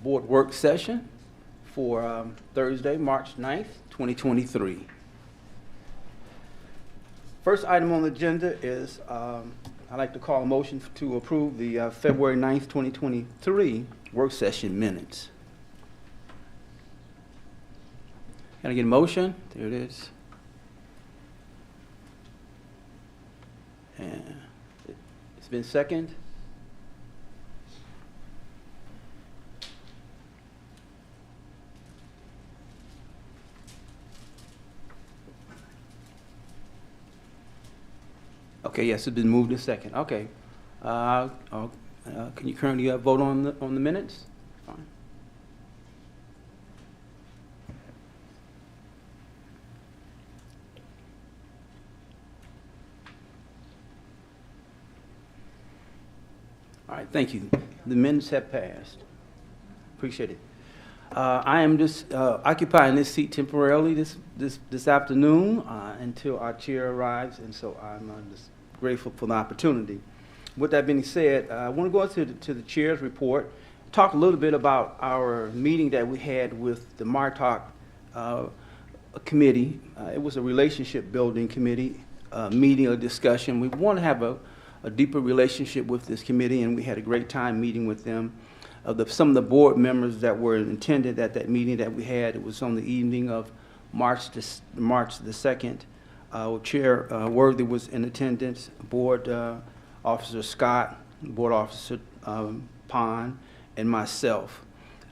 board work session for Thursday, March 9th, 2023. First item on the agenda is I'd like to call a motion to approve the February 9th, 2023 work session minutes. Can I get a motion? There it is. And it's been seconded. Okay, yes, it's been moved in second. Okay. Can you currently vote on the minutes? Fine. All right, thank you. The minutes have passed. Appreciate it. I am just occupying this seat temporarily this afternoon until our chair arrives, and so I'm just grateful for the opportunity. With that being said, I want to go to the chair's report, talk a little bit about our meeting that we had with the MARTA committee. It was a relationship building committee meeting, a discussion. We want to have a deeper relationship with this committee, and we had a great time meeting with them. Some of the board members that were attended at that meeting that we had, it was on the evening of March the 2nd. Chair Worthy was in attendance, Board Officer Scott, Board Officer Pond, and myself.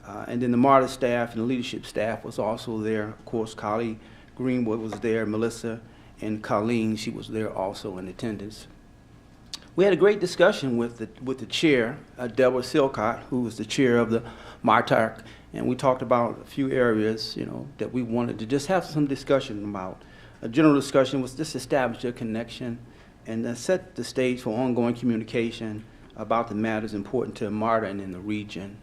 And then the MARTA staff and the leadership staff was also there. Of course, Colleen Greenwood was there, Melissa, and Colleen, she was there also in attendance. We had a great discussion with the chair, Deborah Silcott, who was the chair of the MARTA, and we talked about a few areas, that we wanted to just have some discussion about. A general discussion was just establish a connection and set the stage for ongoing communication about the matters important to MARTA and in the region.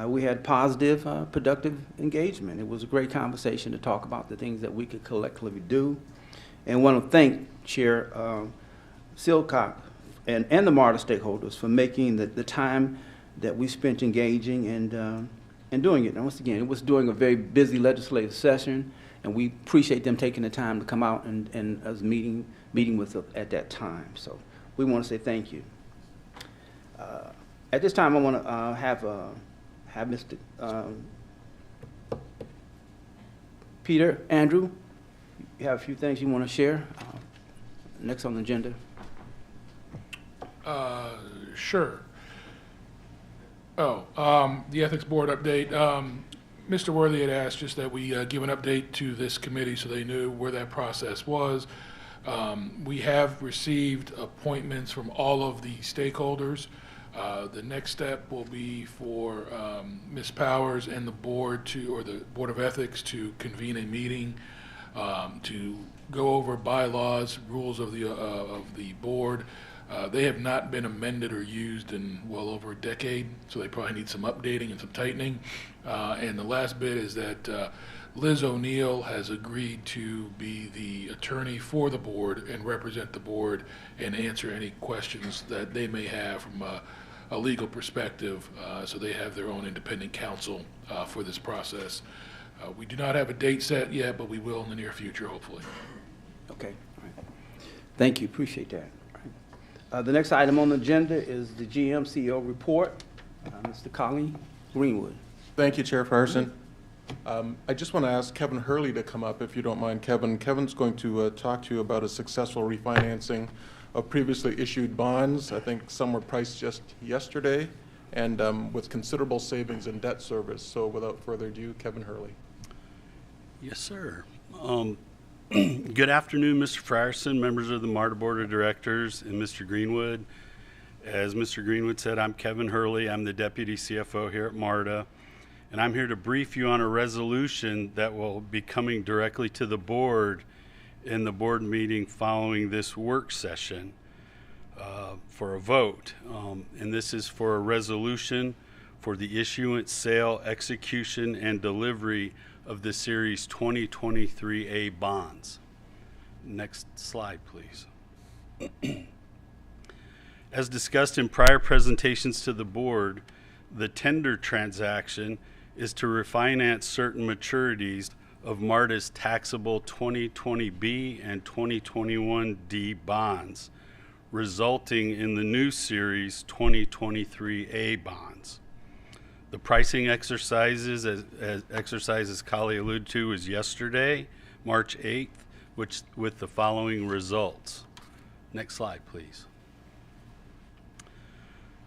We had positive, productive engagement. It was a great conversation to talk about the things that we could collectively do. And I want to thank Chair Silcock and the MARTA stakeholders for making the time that we spent engaging and doing it. And once again, it was during a very busy legislative session, and we appreciate them taking the time to come out and us meeting with us at that time. So we want to say thank you. At this time, I want to have Mr. Peter, Andrew, you have a few things you want to share? Next on the agenda. Sure. The Ethics Board update. Mr. Worthy had asked just that we give an update to this committee so they knew where that process was. We have received appointments from all of the stakeholders. The next step will be for Ms. Powers and the board or the Board of Ethics to convene a meeting to go over bylaws, rules of the board. They have not been amended or used in well over a decade, so they probably need some updating and some tightening. And the last bit is that Liz O'Neill has agreed to be the attorney for the board and represent the board and answer any questions that they may have from a legal perspective, so they have their own independent counsel for this process. We do not have a date set yet, but we will in the near future, hopefully. Okay. All right. Thank you. Appreciate that. The next item on the agenda is the GM-CEO report. Mr. Colleen Greenwood. Thank you, Chairperson. I just want to ask Kevin Hurley to come up, if you don't mind, Kevin. Kevin's going to talk to you about a successful refinancing of previously issued bonds. I think some were priced just yesterday, and with considerable savings in debt service. So without further ado, Kevin Hurley. Yes, sir. Good afternoon, Mr. Frierson, members of the MARTA Board of Directors, and Mr. Greenwood. As Mr. Greenwood said, I'm Kevin Hurley. I'm the Deputy CFO here at MARTA, and I'm here to brief you on a resolution that will be coming directly to the board in the board meeting following this work session for a vote. And this is for a resolution for the issuance, sale, execution, and delivery of the Series 2023A bonds. Next slide, please. As discussed in prior presentations to the board, The tender transaction is to refinance certain maturities of MARTA's taxable 2020B and 2021D bonds, resulting in the new Series 2023A bonds. The pricing exercises, as Kali alluded to, was yesterday, March 8th, with the following results. Next slide, please.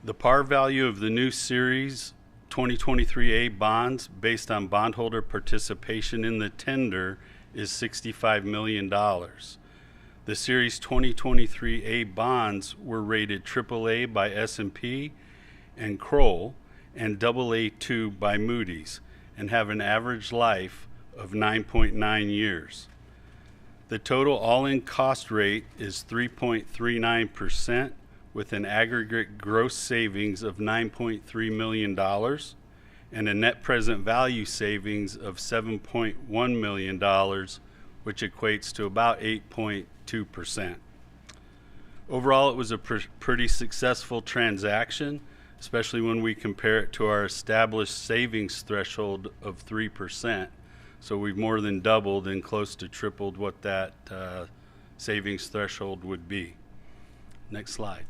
The par value of the new Series 2023A bonds based on bondholder participation in the tender is $65 million. The Series 2023A bonds were rated AAA by S&P and Kroll and AA2 by Moody's and have an average life of 9.9 years. The total all-in cost rate is 3.39%, with an aggregate gross savings of $9.3 million and a net present value savings of $7.1 million, which equates to about 8.2%. Overall, it was a pretty successful transaction, especially when we compare it to our established savings threshold of 3%. So we've more than doubled and close to tripled what that savings threshold would be. Next slide.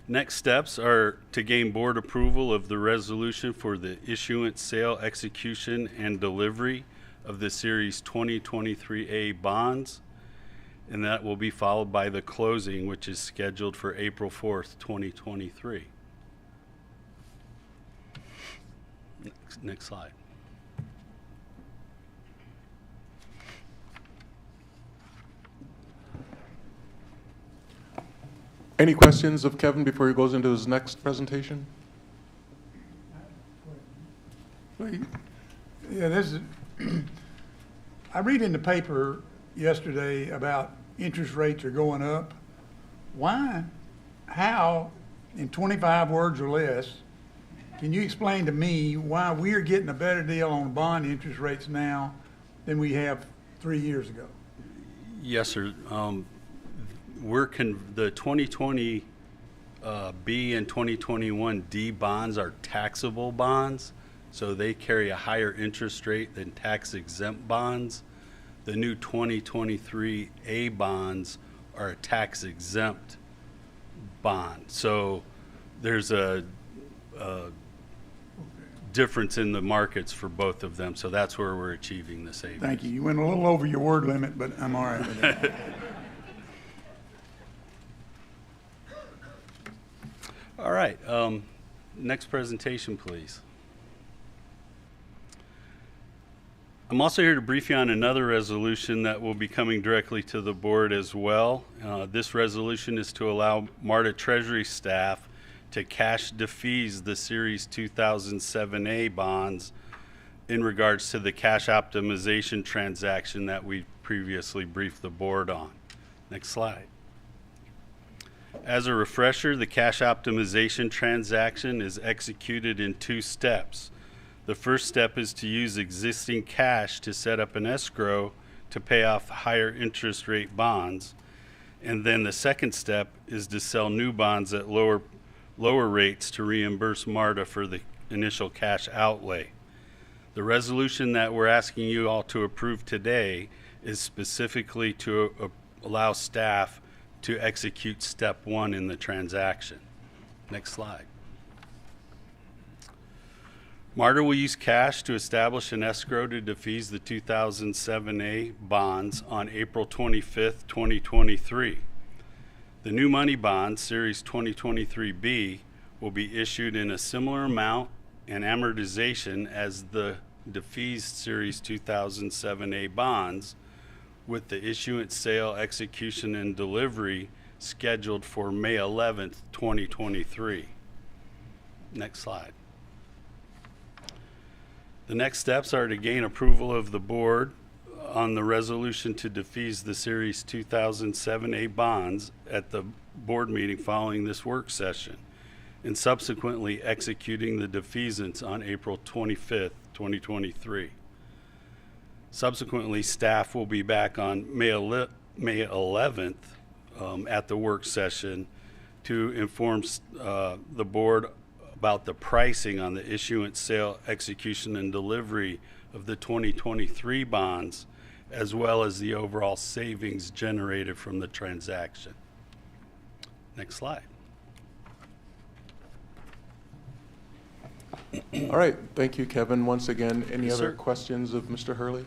Next steps are to gain board approval of the resolution for the issuance, sale, execution, and delivery of the Series 2023A bonds, and that will be followed by the closing, which is scheduled for April 4th, 2023. Next slide. Any questions of Kevin before he goes into his next presentation? Yeah, this is, I read in the paper yesterday about interest rates are going up. Why, how, in 25 words or less, can you explain to me why we're getting a better deal on bond interest rates now than we have 3 years ago? Yes, sir. The 2020 B and 2021 D bonds are taxable bonds, so they carry a higher interest rate than tax-exempt bonds. The new 2023 A bonds are a tax-exempt bond. So there's a difference in the markets for both of them, so that's where we're achieving the savings. Thank you. You went a little over your word limit, but I'm all right with that. All right, next presentation, please. I'm also here to brief you on another resolution that will be coming directly to the board as well. This resolution is to allow MARTA Treasury staff to cash defease the Series 2007A bonds in regards to the cash optimization transaction that we previously briefed the board on. Next slide. As a refresher, the cash optimization transaction is executed in 2 steps. The first step is to use existing cash to set up an escrow to pay off higher interest rate bonds. And then the second step is to sell new bonds at lower rates to reimburse MARTA for the initial cash outlay. The resolution that we're asking you all to approve today is specifically to allow staff to execute step 1 in the transaction. Next slide. MARTA will use cash to establish an escrow to defease the 2007A bonds on April 25th, 2023. The new money bond, Series 2023B, will be issued in a similar amount and amortization as the defeased Series 2007A bonds, with the issuance, sale, execution, and delivery scheduled for May 11th, 2023. Next slide. The next steps are to gain approval of the board on the resolution to defease the Series 2007A bonds at the board meeting following this work session, and subsequently executing the defeasance on April 25th, 2023. Subsequently, staff will be back on May 11th at the work session to inform the board about the pricing on the issuance, sale, execution, and delivery of the 2023 bonds, as well as the overall savings generated from the transaction. Next slide. All right, thank you, Kevin. Once again, any Yes, other sir. questions of Mr. Hurley?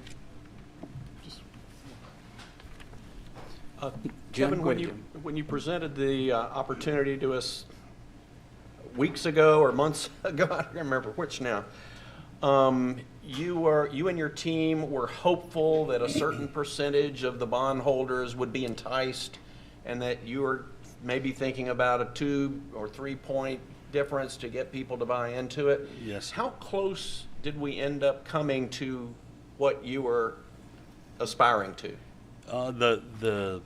Jim, Kevin, go when ahead, when you presented the opportunity to us weeks ago or months ago, I don't remember which now, you and your team were hopeful that a certain percentage of the bondholders would be enticed, and that you were maybe thinking about a 2 or 3 point difference to get people to buy into it. Yes. How close did we end up coming to what you were aspiring to? The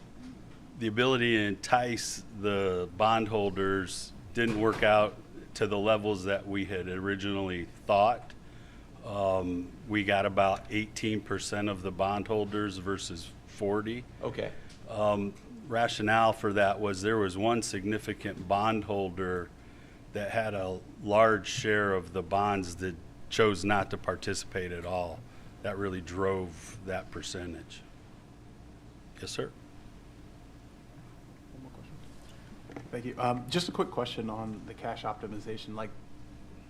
ability to entice the bondholders didn't work out to the levels that we had originally thought. We got about 18% of the bondholders versus 40. Okay. Rationale for that was there was one significant bondholder that had a large share of the bonds that chose not to participate at all. That really drove that percentage. Yes, sir. Thank you. Just a quick question on the cash optimization. Like,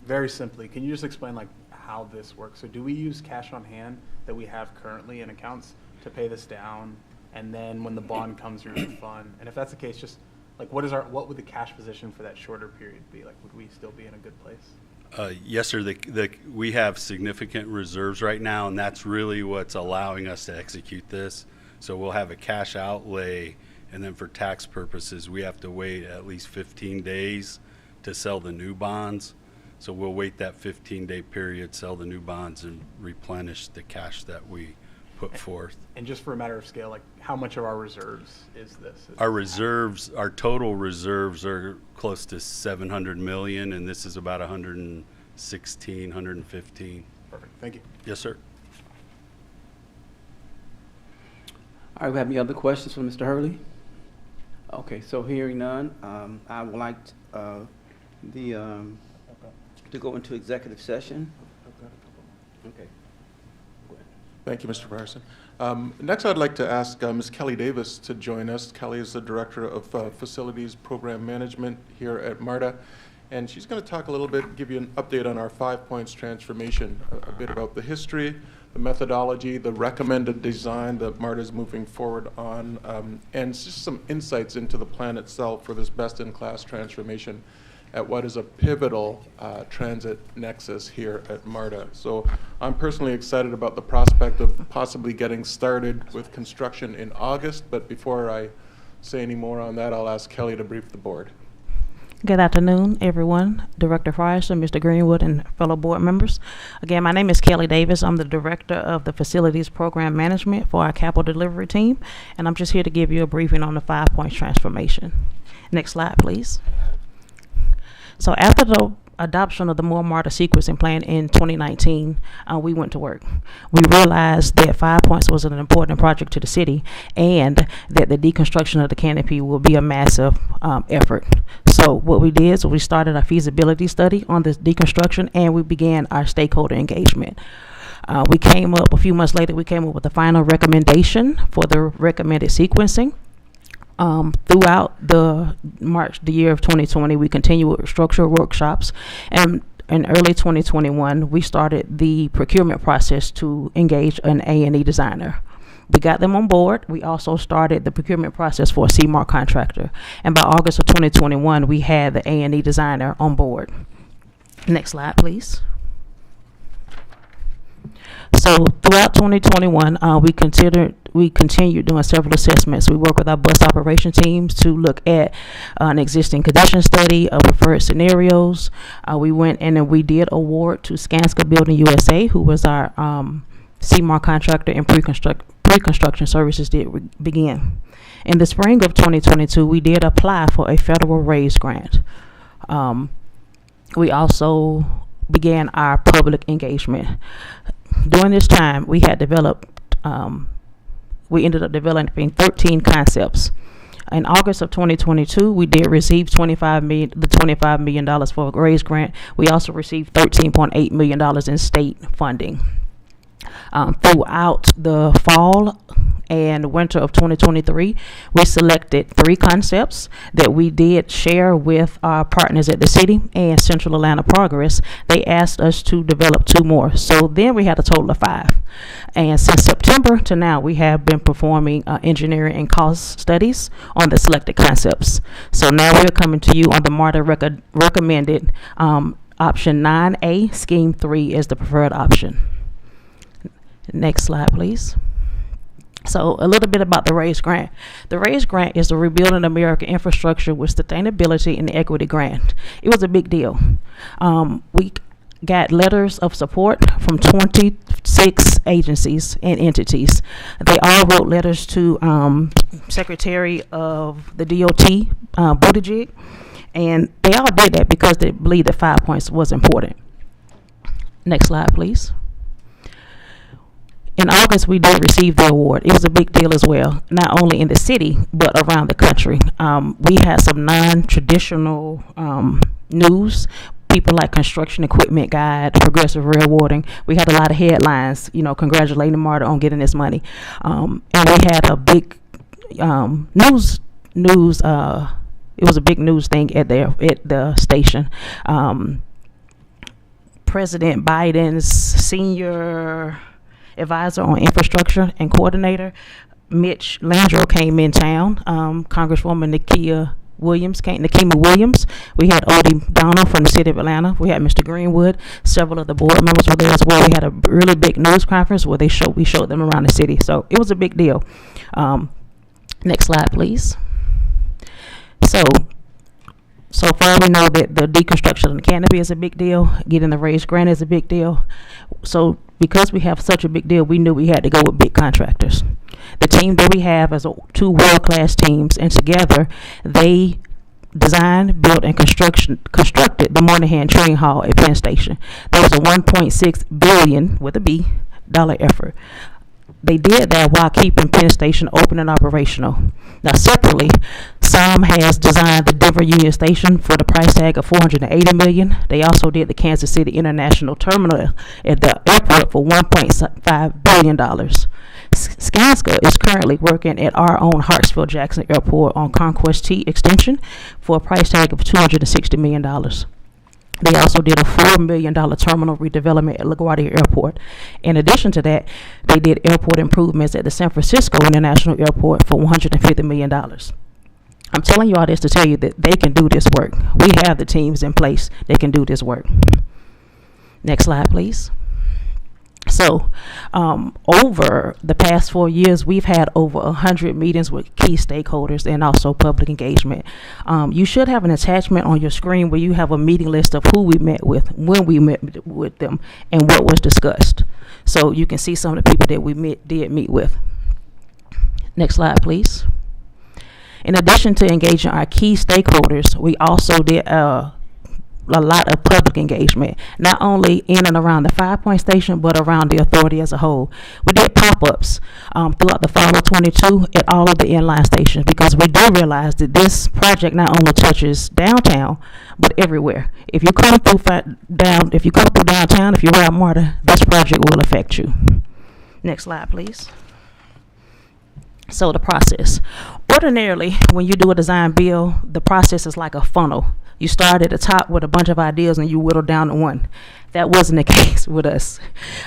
very simply, can you just explain like how this works? So do we use cash on hand that we have currently in accounts to pay this down, and then when the bond comes, we refund? And if that's the case, just like what would the cash position for that shorter period be? Like, would we still be in a good place? Yes, sir. We have significant reserves right now, and that's really what's allowing us to execute this. So we'll have a cash outlay, and then for tax purposes, we have to wait at least 15 days to sell the new bonds. So we'll wait that 15-day period, sell the new bonds, and replenish the cash that we put forth. And just for a matter of scale, like how much of our reserves is this? Our reserves, our total reserves are close to 700 million, and this is about 116, 115. Perfect. Thank you. Yes, sir. All right, we have any other questions for Mr. Hurley? Okay, so hearing none, I would like to go into executive session. Okay. Thank you, Mr. Ryerson. Next, I'd like to ask Ms. Kelly Davis to join us. Kelly is the Director of Facilities Program Management here at MARTA, and she's going to talk a little bit, give you an update on our 5 points transformation, a bit about the history, the methodology, the recommended design that MARTA is moving forward on, and just some insights into the plan itself for this best-in-class transformation at what is a pivotal transit nexus here at MARTA. So I'm personally excited about the prospect of possibly getting started with construction in August, but before I say any more on that, I'll ask Kelly to brief the board. Good afternoon, everyone. Director Frierson, Mr. Greenwood, and fellow board members. Again, my name is Kelly Davis. I'm the Director of the Facilities Program Management for our capital delivery team, and I'm just here to give you a briefing on the 5 points transformation. Next slide, please. So after the adoption of the MARTA sequencing plan in 2019, we went to work. We realized that 5 points was an important project to the city, and that the deconstruction of the canopy will be a massive effort. So what we did is we started a feasibility study on this deconstruction, and we began our stakeholder engagement. We came up, a few months later, we came up with the final recommendation for the recommended sequencing. Throughout the year of 2020, we continued with structural workshops, and in early 2021, we started the procurement process to engage an A&E designer. We got them on board. We also started the procurement process for a CMARC contractor, and by August of 2021, we had the A&E designer on board. Next slide, please. So throughout 2021, we continued doing several assessments. We work with our bus operation teams to look at an existing condition study of preferred scenarios. We went in and we did award to Skanska Building USA, who was our CMARC contractor, and pre-construction services did begin. In the spring of 2022, we did apply for a federal raise grant. We also began our public engagement. During this time, we ended up developing 13 concepts. In August of 2022, we did receive the $25 million for a raise grant. We also received $13.8 million in state funding. Throughout the fall and winter of 2023, we selected 3 concepts that we did share with our partners at the city and Central Atlanta Progress. They asked us to develop 2 more. So then we had a total of 5. And since September to now, we have been performing engineering and cost studies on the selected concepts. So now we're coming to you on the MARTA recommended option 9A, scheme 3 is the preferred option. Next slide, please. So a little bit about the RAISE grant. The RAISE grant is the Rebuilding America Infrastructure with Sustainability and Equity grant. It was a big deal. We got letters of support from 26 agencies and entities. They all wrote letters to Secretary of the DOT, Buttigieg, and they all did that because they believed that 5 points was important. Next slide, please. In August, we did receive the award. It was a big deal as well, not only in the city, but around the country. We had some non-traditional news, people like Construction Equipment Guide, Progressive Railroading. We had a lot of headlines, congratulating MARTA on getting this money. And we had a big news. It was a big news thing at the station. President Biden's senior advisor on infrastructure and coordinator, Mitch Landrieu, came in town. Congresswoman Nikema Williams. We had Odie Donald from the city of Atlanta. We had Mr. Greenwood. Several of the board members were there as well. We had a really big news conference where we showed them around the city. So it was a big deal. Next slide, please. So far we know that the deconstruction of the canopy is a big deal. Getting the RAISE grant is a big deal. So because we have such a big deal, we knew we had to go with big contractors. The team that we have is 2 world-class teams, and together they designed, built, and constructed the Moynihan Train Hall at Penn Station. That was a $1.6 billion with a B dollar effort. They did that while keeping Penn Station open and operational. Now, separately, SOM has designed the Denver Union Station for the price tag of $480 million. They also did the Kansas City International Terminal at the airport for $1.5 billion. Skanska is currently working at our own Hartsfield-Jackson Airport on Conquest T extension for a price tag of $260 million. They also did a $4 million terminal redevelopment at LaGuardia Airport. In addition to that, they did airport improvements at the San Francisco International Airport for $150 million. I'm telling you all this to tell you that they can do this work. We have the teams in place that can do this work. Next slide, please. So, over the past 4 years, we've had over 100 meetings with key stakeholders and also public engagement. You should have an attachment on your screen where you have a meeting list of who we met with, when we met with them, and what was discussed. So you can see some of the people that we did meet with. Next slide, please. In addition to engaging our key stakeholders, we also did a lot of public engagement, not only in and around the 5 Point Station, but around the authority as a whole. We did pop-ups throughout the fall of 22 at all of the inline stations, because we do realize that this project not only touches downtown, but everywhere. If you come through downtown, if you're around MARTA, this project will affect you. Next slide, please. So the process. Ordinarily, when you do a design build, the process is like a funnel. You start at the top with a bunch of ideas and you whittle down to one. That wasn't the case with us.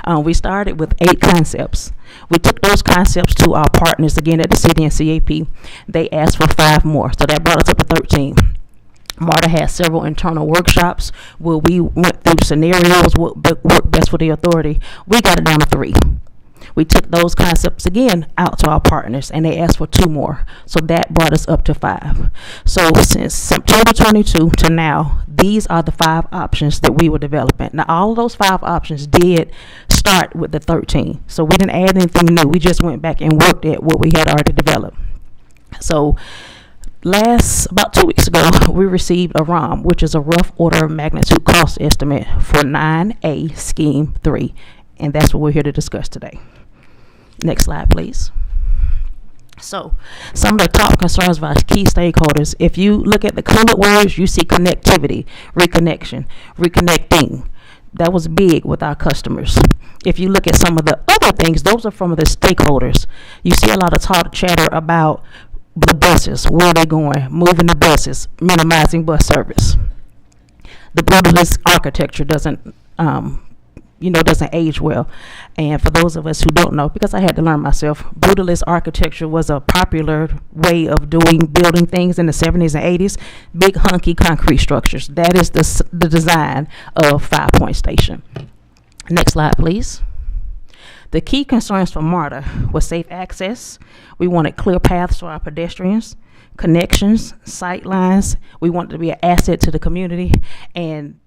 We started with 8 concepts. We took those concepts to our partners, again, at the city and CAP. They asked for 5 more, so that brought us up to 13. MARTA had several internal workshops where we went through scenarios, what worked best for the authority. We got it down to 3. We took those concepts again out to our partners, and they asked for 2 more. So that brought us up to 5. So since September 22 to now, these are the 5 options that we were developing. Now, all of those 5 options did start with the 13. So we didn't add anything new. We just went back and worked at what we had already developed. So about 2 weeks ago, we received a ROM, which is a rough order of magnitude cost estimate for 9A Scheme 3. And that's what we're here to discuss today. Next slide, please. So, some of the top concerns of our key stakeholders, if you look at the colored words, you see connectivity, reconnection, reconnecting. That was big with our customers. If you look at some of the other things, those are from the stakeholders. You see a lot of talk chatter about the buses, where they're going, moving the buses, minimizing bus service. The brutalist architecture doesn't age well. And for those of us who don't know, because I had to learn myself, brutalist architecture was a popular way of building things in the 70s and 80s. Big hunky concrete structures. That is the design of 5 Point Station. Next slide, please. The key concerns for MARTA was safe access. We wanted clear paths for our pedestrians, connections, sight lines. We wanted to be an asset to the community. And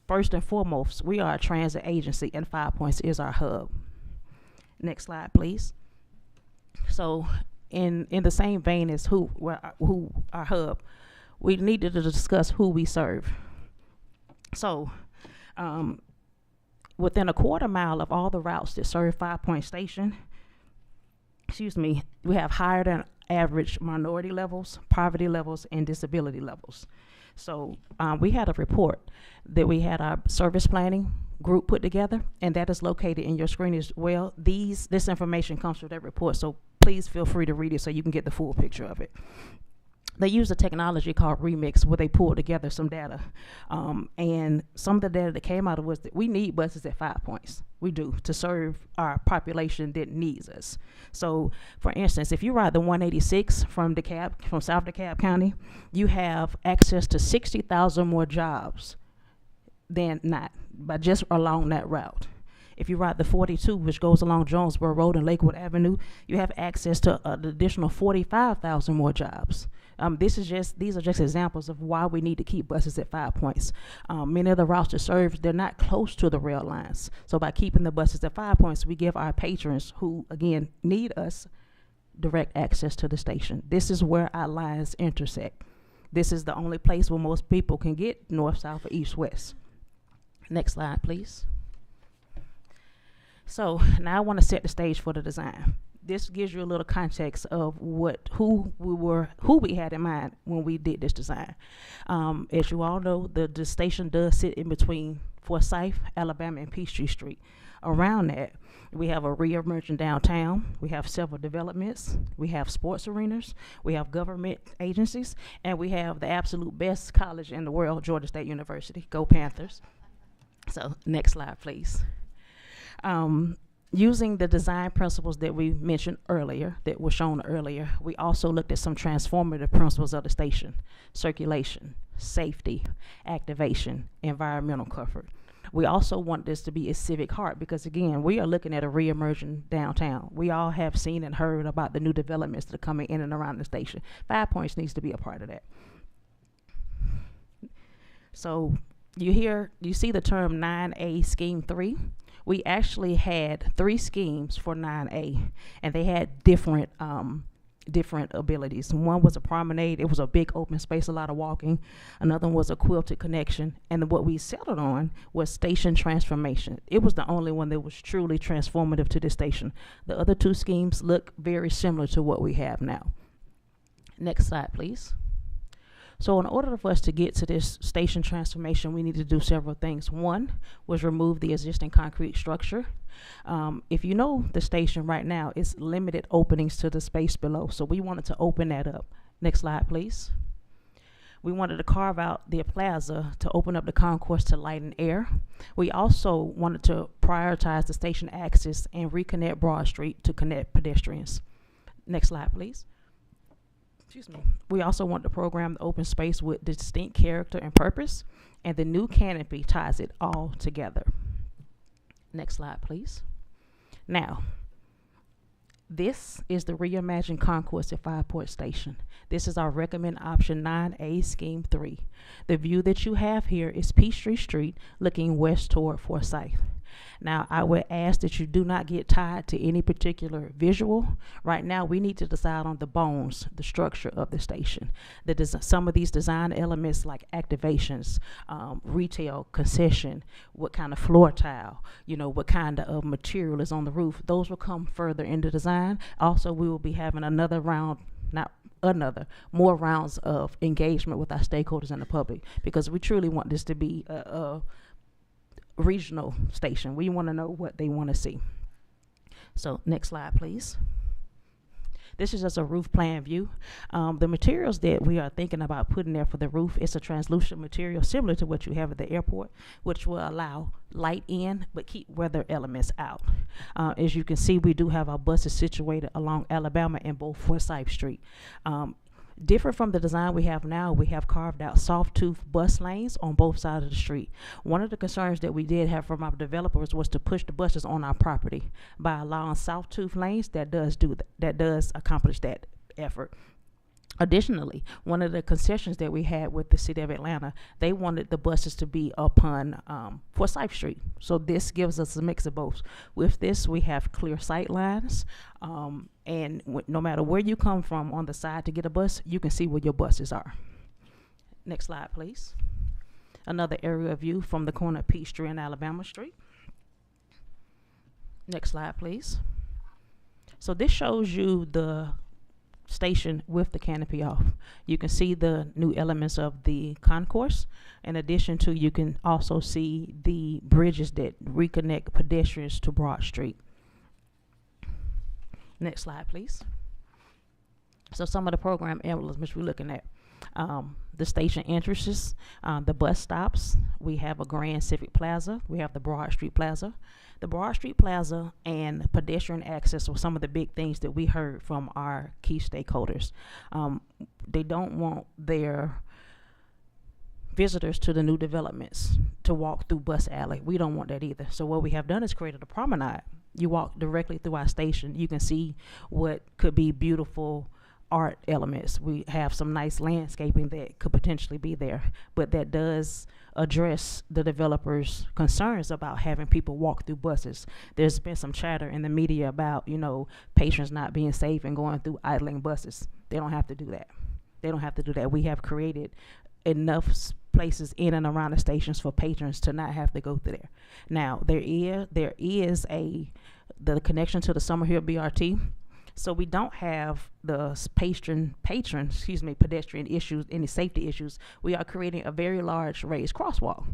first and foremost, we are a transit agency, and 5 Points is our hub. Next slide, please. So, in the same vein as who our hub, we needed to discuss who we serve. So, within a quarter mile of all the routes that serve 5 Point Station, we have higher than average minority levels, poverty levels, and disability levels. So we had a report that we had our service planning group put together, and that is located in your screen as well. This information comes from that report, so please feel free to read it so you can get the full picture of it. They used a technology called Remix where they pulled together some data. And some of the data that came out of was that we need buses at 5 Points. We do, to serve our population that needs us. So, for instance, if you ride the 186 from South DeKalb County, you have access to 60,000 more jobs than not, by just along that route. If you ride the 42, which goes along Jonesboro Road and Lakewood Avenue, you have access to an additional 45,000 more jobs. These are just examples of why we need to keep buses at 5 Points. Many of the routes that serve, they're not close to the rail lines. So by keeping the buses at 5 Points, we give our patrons who, again, need us direct access to the station. This is where our lines intersect. This is the only place where most people can get north, south, or east, west. Next slide, please. So now I want to set the stage for the design. This gives you a little context of who we had in mind when we did this design. As you all know, the station does sit in between Forsyth, Alabama, and Peachtree Street. Around that, we have a re-emerging downtown. We have several developments. We have sports arenas. We have government agencies, and we have the absolute best college in the world, Georgia State University. Go Panthers! So next slide, please. Using the design principles that we mentioned earlier, that were shown earlier, we also looked at some transformative principles of the station: circulation, safety, activation, environmental comfort. We also want this to be a civic heart because, again, we are looking at a re-emerging downtown. We all have seen and heard about the new developments that are coming in and around the station. 5 Points needs to be a part of that. So you see the term 9A Scheme 3. We actually had 3 schemes for 9A, and they had different abilities. One was a promenade. It was a big open space, a lot of walking. Another one was a quilted connection. And what we settled on was station transformation. It was the only one that was truly transformative to the station. The other 2 schemes look very similar to what we have now. Next slide, please. So in order for us to get to this station transformation, we need to do several things. One was remove the existing concrete structure. If you know the station right now, it's limited openings to the space below. So we wanted to open that up. Next slide, please. We wanted to carve out the plaza to open up the concourse to light and air. We also wanted to prioritize the station access and reconnect Broad Street to connect pedestrians. Next slide, please. Excuse me. We also want to program the open space with distinct character and purpose, and the new canopy ties it all together. Next slide, please. Now, this is the reimagined concourse at 5 Point Station. This is our recommend option 9A Scheme 3. The view that you have here is Peachtree Street looking west toward Forsyth. Now, I would ask that you do not get tied to any particular visual. Right now, we need to decide on the bones, the structure of the station. Some of these design elements like activations, retail, concession, what kind of floor tile, what kind of material is on the roof, those will come further into design. Also, we will be having more rounds of engagement with our stakeholders and the public, because we truly want this to be a regional station. We want to know what they want to see. So next slide, please. This is just a roof plan view. The materials that we are thinking about putting there for the roof is a translucent material similar to what you have at the airport, which will allow light in but keep weather elements out. As you can see, we do have our buses situated along Alabama and both Forsyth Street. Different from the design we have now, we have carved out soft tooth bus lanes on both sides of the street. One of the concerns that we did have from our developers was to push the buses on our property. By allowing soft tooth lanes, that does accomplish that effort. Additionally, one of the concessions that we had with the city of Atlanta, they wanted the buses to be upon Forsyth Street. So this gives us a mix of both. With this, we have clear sight lines, and no matter where you come from on the side to get a bus, you can see where your buses are. Next slide, please. Another aerial view from the corner of Peachtree and Alabama Street. Next slide, please. So this shows you the station with the canopy off. You can see the new elements of the concourse. In addition to, you can also see the bridges that reconnect pedestrians to Broad Street. Next slide, please. So some of the program emblems which we're looking at. The station entrances, the bus stops. We have a Grand Civic Plaza. We have the Broad Street Plaza. The Broad Street Plaza and pedestrian access were some of the big things that we heard from our key stakeholders. They don't want their visitors to the new developments to walk through Bus Alley. We don't want that either. So what we have done is created a promenade. You walk directly through our station. You can see what could be beautiful art elements. We have some nice landscaping that could potentially be there, but that does address the developers' concerns about having people walk through buses. There's been some chatter in the media about, patrons not being safe and going through idling buses. They don't have to do that. They don't have to do that. We have created enough places in and around the stations for patrons to not have to go through there. Now, there is the connection to the Summerhill BRT. So we don't have the pedestrian issues, any safety issues. We are creating a very large raised crosswalk.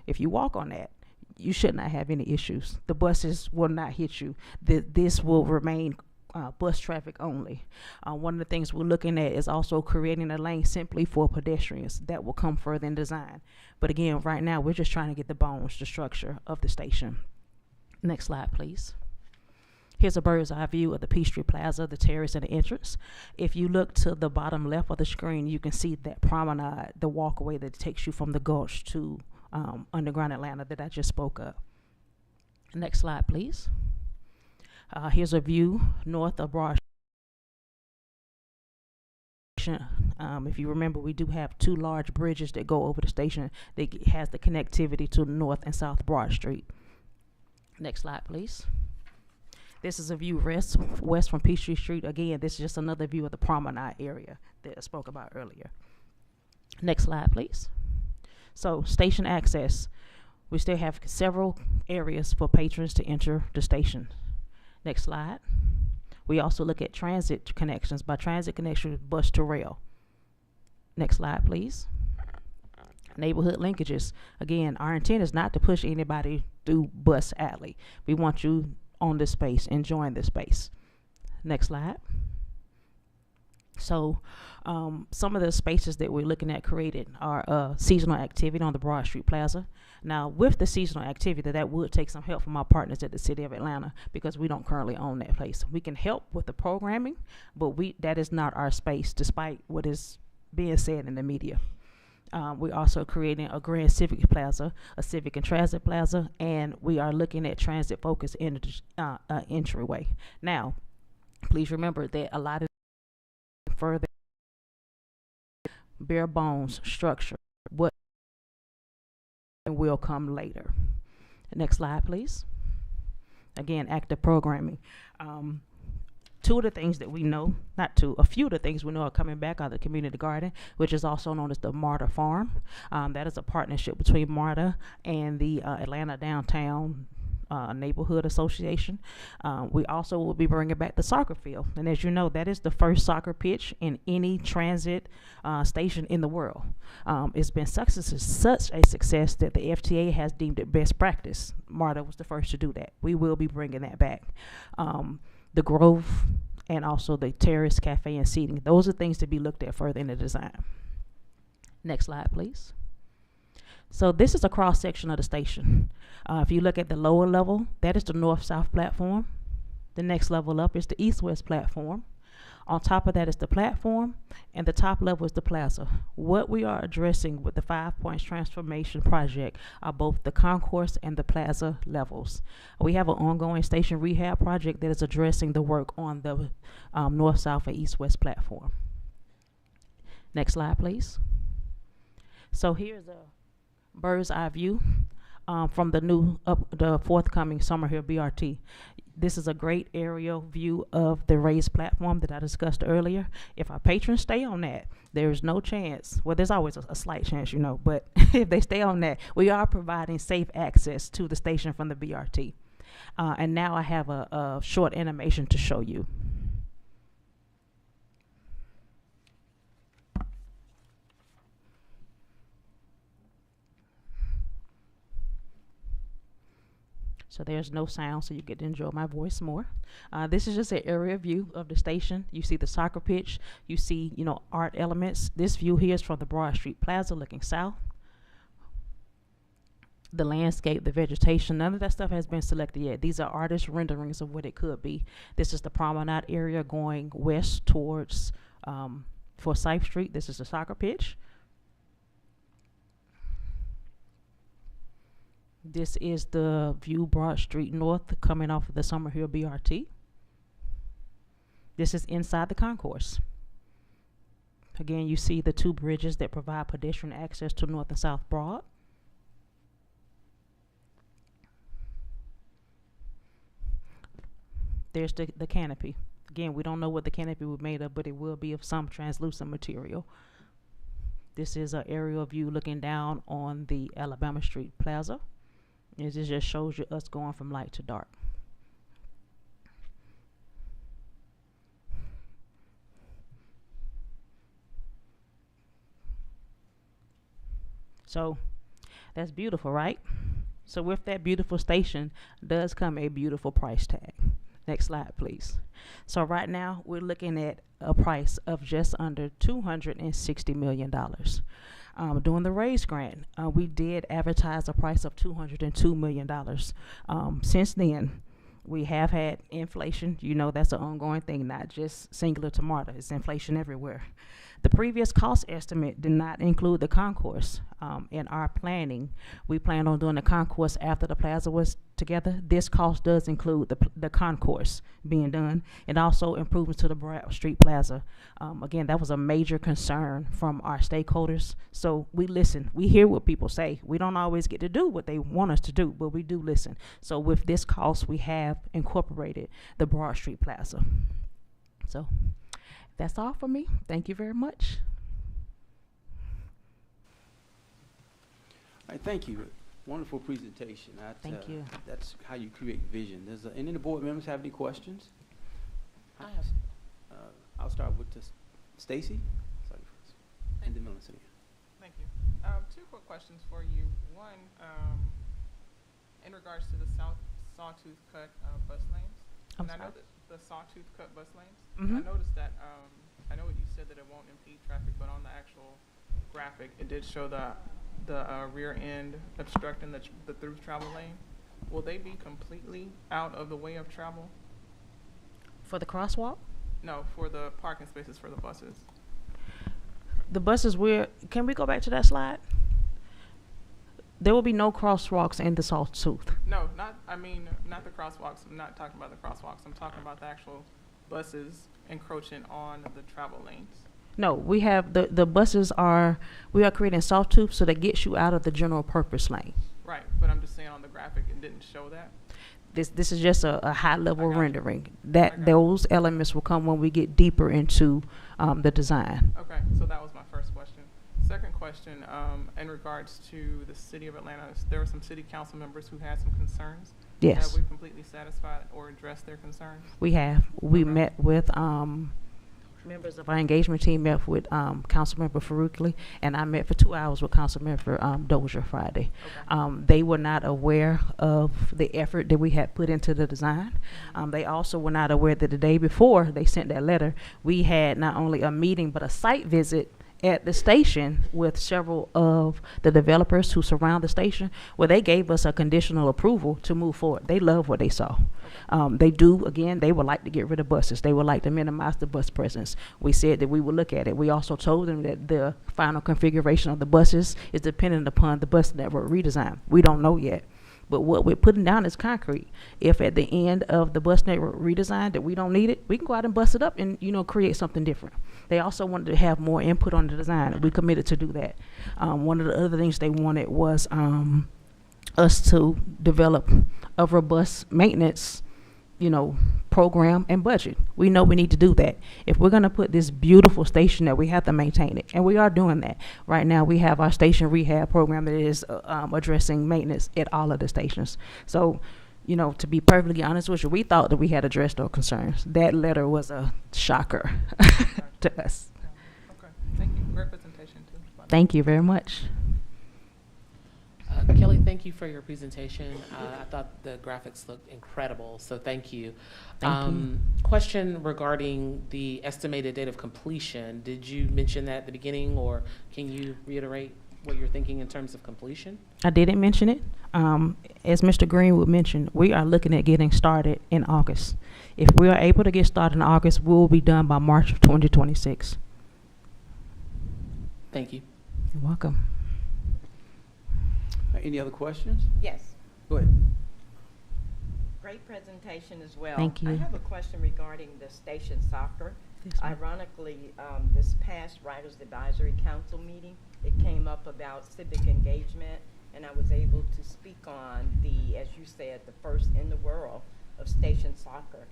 If you walk on that, you should not have any issues. The buses will not hit you. This will remain bus traffic only. One of the things we're looking at is also creating a lane simply for pedestrians. That will come further in design. But again, right now, we're just trying to get the bones, the structure of the station. Next slide, please. Here's a bird's eye view of the Peachtree Plaza, the terrace, and the entrance. If you look to the bottom left of the screen, you can see that promenade, the walkway that takes you from the Gulch to Underground Atlanta that I just spoke of. Next slide, please. Here's a view north of Broad Street. If you remember, we do have two large bridges that go over the station that has the connectivity to North and South Broad Street. Next slide, please. This is a view west from Peachtree Street. Again, this is just another view of the promenade area that I spoke about earlier. Next slide, please. So, station access. We still have several areas for patrons to enter the station. Next slide. We also look at transit connections. By transit connection, bus to rail. Next slide, please. Neighborhood linkages. Again, our intent is not to push anybody through Bus Alley. We want you on this space, enjoying this space. Next slide. So some of the spaces that we're looking at created are seasonal activity on the Broad Street Plaza. Now, with the seasonal activity, that would take some help from our partners at the City of Atlanta, because we don't currently own that place. We can help with the programming, but that is not our space, despite what is being said in the media. We're also creating a Grand Civic Plaza, a Civic and Transit Plaza, and we are looking at transit-focused entryway. Now, please remember that a lot of further bare bones structure, what will come later. Next slide, please. Again, active programming. Two of the things that we know, not two, a few of the things we know are coming back are the community garden, which is also known as the MARTA Farm. That is a partnership between MARTA and the Atlanta Downtown Neighborhood Association. We also will be bringing back the soccer field. And as you know, that is the first soccer pitch in any transit station in the world. It's been such a success that the FTA has deemed it best practice. MARTA was the first to do that. We will be bringing that back. The Grove and also the terrace, cafe, and seating. Those are things to be looked at further in the design. Next slide, please. So this is a cross section of the station. If you look at the lower level, that is the north-south platform. The next level up is the east-west platform. On top of that is the platform, and the top level is the plaza. What we are addressing with the 5 Points Transformation Project are both the concourse and the plaza levels. We have an ongoing station rehab project that is addressing the work on the north, south, and east-west platform. Next slide, please. So here's a bird's eye view from the forthcoming Summerhill BRT. This is a great aerial view of the raised platform that I discussed earlier. If our patrons stay on that, there's no chance, well, there's always a slight chance, you know, but if they stay on that, we are providing safe access to the station from the BRT. And now I have a short animation to show you. So there's no sound, so you get to enjoy my voice more. This is just an area view of the station. You see the soccer pitch. You see, you know, art elements. This view here is from the Broad Street Plaza looking south. The landscape, the vegetation, none of that stuff has been selected yet. These are artist renderings of what it could be. This is the promenade area going west towards Forsyth Street. This is the soccer pitch. This is the view Broad Street North coming off of the Summerhill BRT. This is inside the concourse. Again, you see the two bridges that provide pedestrian access to North and South Broad. There's the canopy. Again, we don't know what the canopy was made of, but it will be of some translucent material. This is an aerial view looking down on the Alabama Street Plaza. It just shows you us going from light to dark. So that's beautiful, right? So with that beautiful station does come a beautiful price tag. Next slide, please. So right now we're looking at a price of just under $260 million. During the RAISE grant, we did advertise a price of $202 million. Since then, we have had inflation. You know, that's an ongoing thing, not just singular to MARTA. It's inflation everywhere. The previous cost estimate did not include the concourse. In our planning, we plan on doing the concourse after the plaza was together. This cost does include the concourse being done and also improvements to the Broad Street Plaza. Again, that was a major concern from our stakeholders. So we listen. We hear what people say. We don't always get to do what they want us to do, but we do listen. So with this cost, we have incorporated the Broad Street Plaza. So that's all for me. Thank you very much. All right, thank you. Wonderful presentation. Thank you. That's how you create vision. Any of the board members have any questions? I have. I'll start with Stacy. Sorry, first. And then Melissa. Thank you. Two quick questions for you. One, in regards to the sawtooth cut bus lanes. I'm and I know sorry? that the sawtooth cut bus lanes, Mhm. I noticed that, I know you said that it won't impede traffic, but on the actual graphic, it did show the rear end obstructing the through travel lane. Will they be completely out of the way of travel? For the crosswalk? No, for the parking spaces for the buses. The buses can we go back to that slide? There will be no crosswalks in the Sawtooth. No, not the crosswalks. I'm not talking about the crosswalks. I'm talking about the actual buses encroaching on the travel lanes. No, we have the buses we are creating Sawtooth so that gets you out of the general purpose lane. Right, but I'm just saying on the graphic, it didn't show that. This is just a high level I got you. rendering. I got you. Those elements will come when we get deeper into the design. Okay, so that was my first question. Second question, in regards to the city of Atlanta, there were some city council members who had some concerns. Yes. Have we completely satisfied or addressed their concerns? We have. We Okay. met with members of our engagement team, met with Councilmember Faroukli, and I met for 2 hours with Councilmember Dozier Friday. Okay. They were not aware of the effort that we had put into the design. They also were not aware that the day before they sent that letter, we had not only a meeting but a site visit at the station with several of the developers who surround the station, where they gave us a conditional approval to move forward. They love what they saw. They would like to get rid of buses. They would like to minimize the bus presence. We said that we would look at it. We also told them that the final configuration of the buses is dependent upon the bus network redesign. We don't know yet. But what we're putting down is concrete. If at the end of the bus network redesign that we don't need it, we can go out and bust it up and, create something different. They also wanted to have more input on the design. We committed to do that. One of the other things they wanted was us to develop a robust maintenance, program and budget. We know we need to do that. If we're going to put this beautiful station there, we have to maintain it. And we are doing that. Right now, we have our station rehab program that is addressing maintenance at all of the stations. So, to be perfectly honest with you, we thought that we had addressed our concerns. That letter was a shocker to us. Okay, thank you. Great presentation too. Thank you very much. Kelly, thank you for your presentation. I thought the graphics looked incredible, so thank you. Thank you. Question regarding the estimated date of completion. Did you mention that at the beginning, or can you reiterate what you're thinking in terms of completion? I didn't mention it. As Mr. Greenwood mentioned, we are looking at getting started in August. If we are able to get started in August, we will be done by March of 2026. Thank you. You're welcome. Any other questions? Yes, Go ahead. great presentation as well. Thank you. I have a question regarding the station soccer. Yes, ma'am. Ironically, this past Writers Advisory Council meeting, it came up about civic engagement, and I was able to speak on the, as you said, the first in the world of station soccer.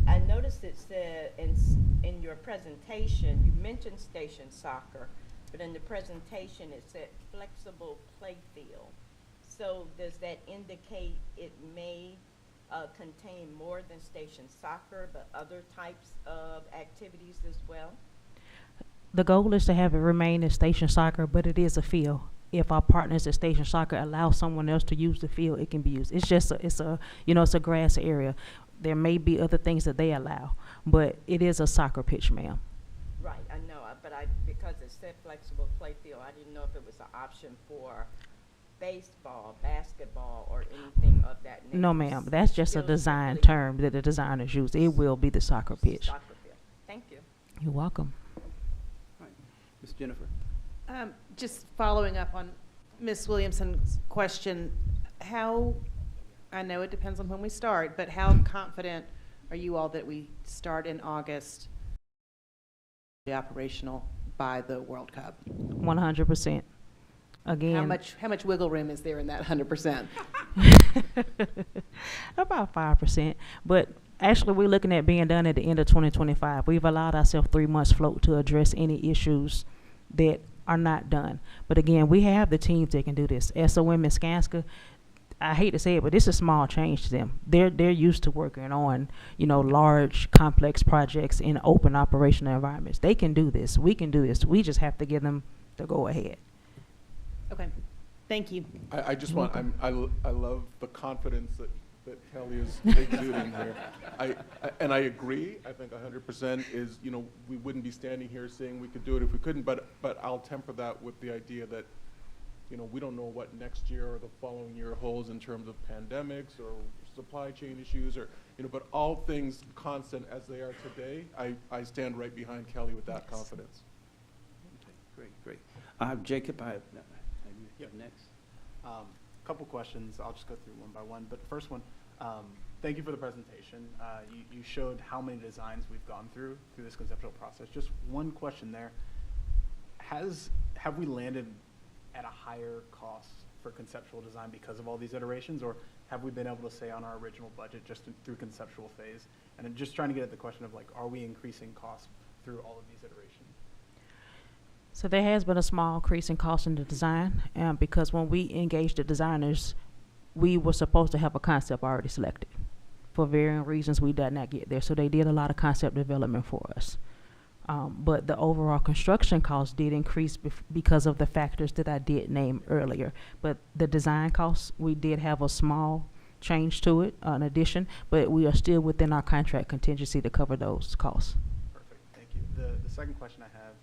I noticed it said in your presentation, you mentioned station soccer, but in the presentation it said flexible play field. So does that indicate it may contain more than station soccer, but other types of activities as well? The goal is to have it remain as station soccer, but it is a field. If our partners at station soccer allow someone else to use the field, it can be used. It's just it's a grass area. There may be other things that they allow, but it is a soccer pitch, ma'am. Right, I know, but because it said flexible play field, I didn't know if it was an option for baseball, basketball, or anything of that nature. No, ma'am. That's just a Still design simply term that the designers use. It will be the soccer pitch. Soccer field. Thank you. You're welcome. Ms. Jennifer? Just following up on Ms. Williamson's question, I know it depends on when we start, but how confident are you all that we start in August, be operational by the World Cup? 100%. Again. How much wiggle room is there in that 100%? About 5%. But actually, we're looking at being done at the end of 2025. We've allowed ourselves 3 months float to address any issues that are not done. But again, we have the teams that can do this. SOM and Skanska, I hate to say it, but it's a small change to them. They're used to working on, large, complex projects in open operational environments. They can do this. We can do this. We just have to give them the go ahead. Okay, thank you. I just want, I love the confidence that Kelly is exuding here. And I agree. I think 100% is, we wouldn't be standing here saying we could do it if we couldn't, but I'll temper that with the idea that, we don't know what next year or the following year holds in terms of pandemics or supply chain issues or, but all things constant as they are today, I stand right behind Kelly with that confidence. Okay, great. Jacob, you're next. Couple questions. I'll just go through one by one. But the first one, thank you for the presentation. You showed how many designs we've gone through this conceptual process. Just one question there. Have we landed at a higher cost for conceptual design because of all these iterations, or have we been able to stay on our original budget just through conceptual phase? And I'm just trying to get at the question of like, are we increasing costs through all of these iterations? So there has been a small increase in cost in the design, because when we engaged the designers, we were supposed to have a concept already selected. For varying reasons, we did not get there. So they did a lot of concept development for us. But the overall construction cost did increase because of the factors that I did name earlier. But the design costs, we did have a small change to it, an addition, but we are still within our contract contingency to cover those costs. Perfect, thank you. The second question I have,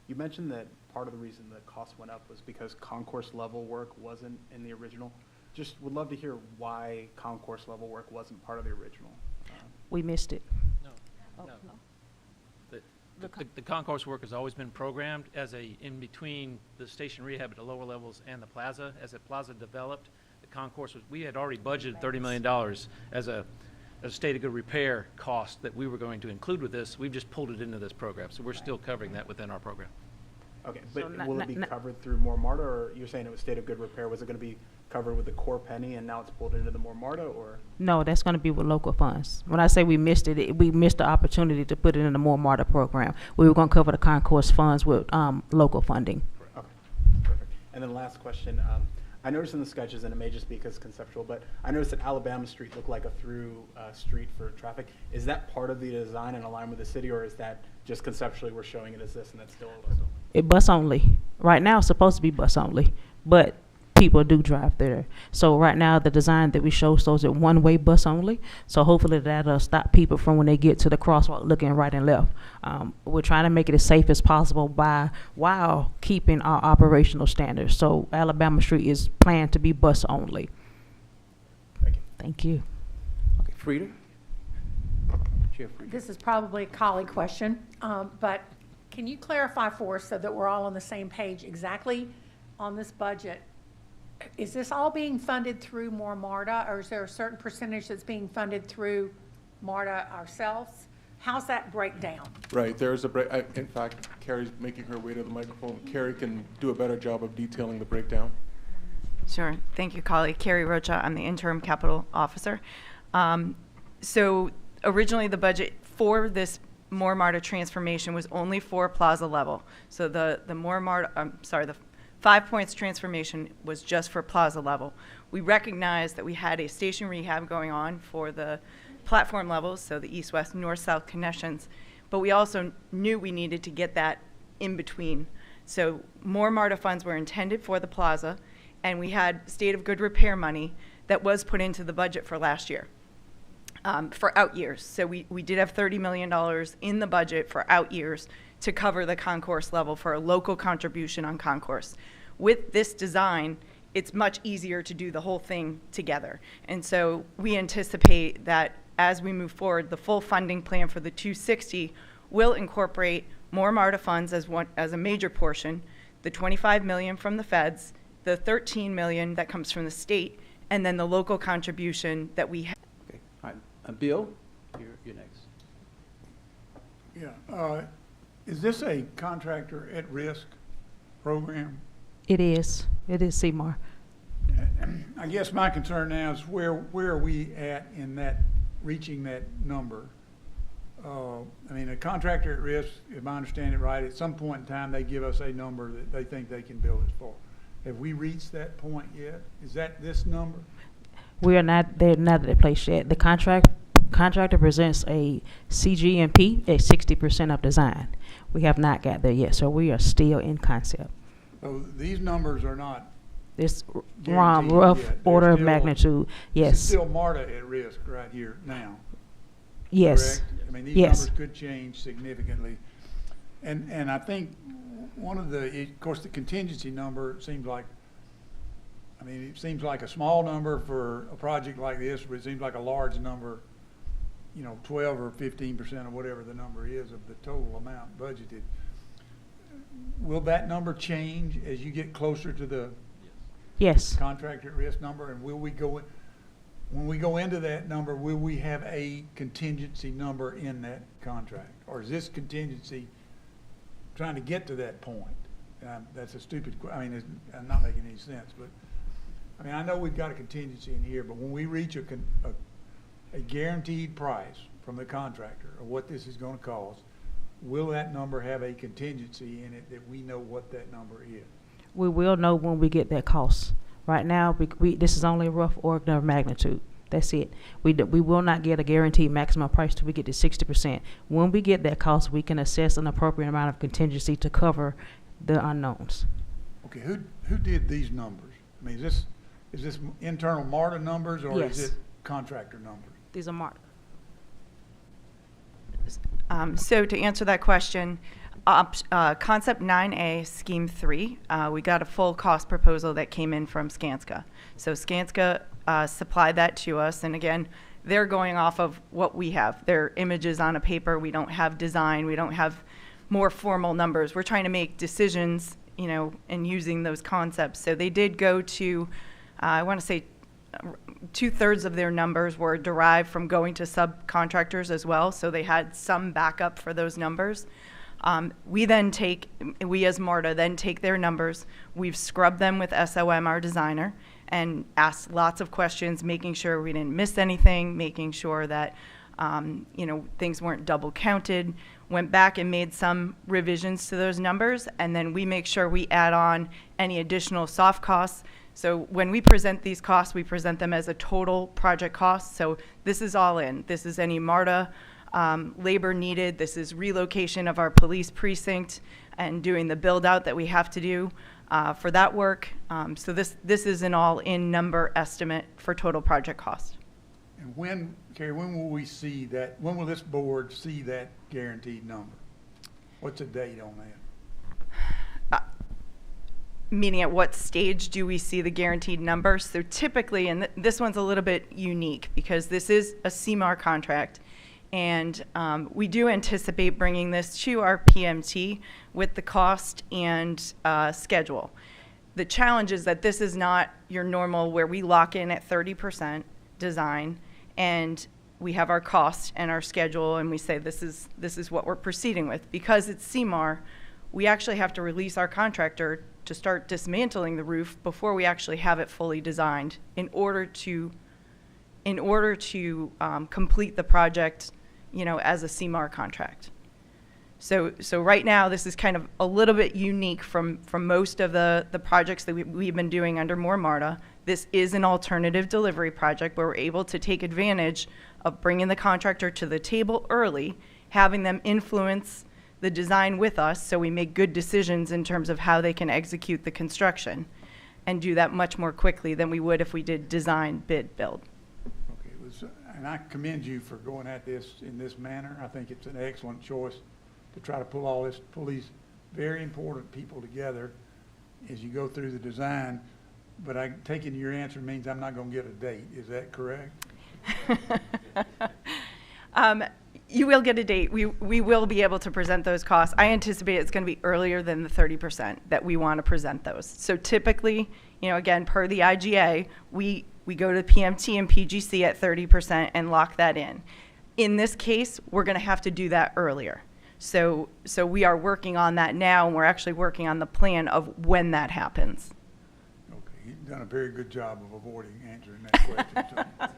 you mentioned that part of the reason the cost went up was because concourse level work wasn't in the original. Just would love to hear why concourse level work wasn't part of the original. We missed it. No, Oh, no. no. The concourse work has always been programmed as in between the station rehab at the lower levels and the plaza. As the plaza developed, the concourse we had already budgeted $30 million as a state of good repair cost that we were going to include with this. We've just pulled it into this program, so we're still covering that within our program. Okay, So but will it be covered through more MARTA, or you're saying it was state of good repair? Was it going to be covered with the core penny and now it's pulled into the more MARTA, or? No, that's going to be with local funds. When I say we missed it, we missed the opportunity to put it in the more MARTA program. We were going to cover the concourse funds with local funding. Okay, perfect. And then last question. I noticed in the sketches, and it may just be because conceptual, but I noticed that Alabama Street looked like a through street for traffic. Is that part of the design and aligned with the city, or is that just conceptually we're showing it as this and that's still a bus? It bus only. Right now it's supposed to be bus only, but people do drive there. So right now the design that we show shows it one-way bus only. So hopefully that'll stop people from when they get to the crosswalk looking right and left. We're trying to make it as safe as possible while keeping our operational standards. So Alabama Street is planned to be bus only. Thank you. Thank you. Okay, Frida? Chair Frida. This is probably a colleague question, but can you clarify for us so that we're all on the same page exactly on this budget? Is this all being funded through more MARTA, or is there a certain percentage that's being funded through MARTA ourselves? How's that breakdown? Right, there's a break. In fact, Carrie's making her way to the microphone. Carrie can do a better job of detailing the breakdown. Sure. Thank you, colleague. Carrie Rocha. I'm the interim capital officer. So originally the budget for this more MARTA transformation was only for plaza level. So the more MARTA, the 5 points transformation was just for plaza level. We recognized that we had a station rehab going on for the platform levels, so the east-west, north-south connections, but we also knew we needed to get that in between. So more MARTA funds were intended for the plaza, and we had state of good repair money that was put into the budget for last year, for out years. So we did have $30 million in the budget for out years to cover the concourse level for a local contribution on concourse. With this design, it's much easier to do the whole thing together. And so we anticipate that as we move forward, the full funding plan for the 260 will incorporate more MARTA funds as a major portion, the 25 million from the feds, the 13 million that comes from the state, and then the local contribution that we have. Okay, all right. Bill, you're next. Yeah, is this a contractor at risk program? It is CMAR. I guess my concern now is where are we at in that, reaching that number? I mean, a contractor at risk, if I understand it right, at some point in time, they give us a number that they think they can bill us for. Have we reached that point yet? Is that this number? We are not there, not at that place yet. The contractor presents a CGMP at 60% of design. We have not got there yet, so we are still in concept. So these numbers are not This guaranteed rough yet. order of Still- magnitude, This is yes. still MARTA at risk right here now. Yes. Correct? I mean, these Yes. numbers could change significantly. And I think one of of course, the contingency number seems like, I mean, it seems like a small number for a project like this, but it seems like a large number, 12 or 15% or whatever the number is of the total amount budgeted. Will that number change as you get closer to the Yes. contractor at risk number? And will we go, when we go into that number, will we have a contingency number in that contract? Or is this contingency trying to get to that point? That's a stupid, I'm not making any sense, but I mean, I know we've got a contingency in here, but when we reach a guaranteed price from the contractor of what this is gonna cost, will that number have a contingency in it that we know what that number is? We will know when we get that cost. Right now, this is only a rough order of magnitude. That's it. We will not get a guaranteed maximum price till we get to 60%. When we get that cost, we can assess an appropriate amount of contingency to cover the unknowns. Okay, who did these numbers? I mean, is this internal MARTA numbers or Yes. is it contractor numbers? These are marked. So to answer that question, Concept 9A, Scheme 3, we got a full cost proposal that came in from Skanska. So Skanska supplied that to us, and again, they're going off of what we have. They're images on a paper. We don't have design. We don't have more formal numbers. We're trying to make decisions, you know, and using those concepts. So they did go to, I want to say, 2/3 of their numbers were derived from going to subcontractors as well, so they had some backup for those numbers. We as MARTA then take their numbers, we've scrubbed them with SOM, our designer, and asked lots of questions, making sure we didn't miss anything, making sure that you know, things weren't double counted, went back and made some revisions to those numbers, and then we make sure we add on any additional soft costs. So when we present these costs, we present them as a total project cost. So this is all in. This is any MARTA labor needed. This is relocation of our police precinct and doing the build out that we have to do for that work. So this is an all-in number estimate for total project cost. And when, Carrie, when will we see that, when will this board see that guaranteed number? What's the date on that? Meaning at what stage do we see the guaranteed number? So typically, and this one's a little bit unique because this is a CMAR contract, and we do anticipate bringing this to our PMT with the cost and schedule. The challenge is that this is not your normal where we lock in at 30% design and we have our cost and our schedule and we say this is what we're proceeding with. Because it's CMAR, we actually have to release our contractor to start dismantling the roof before we actually have it fully designed in order to complete the project, you know, as a CMAR contract. So right now, this is kind of a little bit unique from most of the projects that we've been doing under MARTA. This is an alternative delivery project where we're able to take advantage of bringing the contractor to the table early, having them influence the design with us so we make good decisions in terms of how they can execute the construction and do that much more quickly than we would if we did design, bid, build. Okay, and I commend you for going at this in this manner. I think it's an excellent choice to try to pull these very important people together as you go through the design. But taking your answer means I'm not going to get a date. Is that correct? You will get a date. We will be able to present those costs. I anticipate it's going to be earlier than the 30% that we want to present those. So typically, you know, again, per the IGA, we go to PMT and PGC at 30% and lock that in. In this case, we're going to have to do that earlier. So we are working on that now, and we're actually working on the plan of when that happens. Okay, you've done a very good job of avoiding answering that question. So.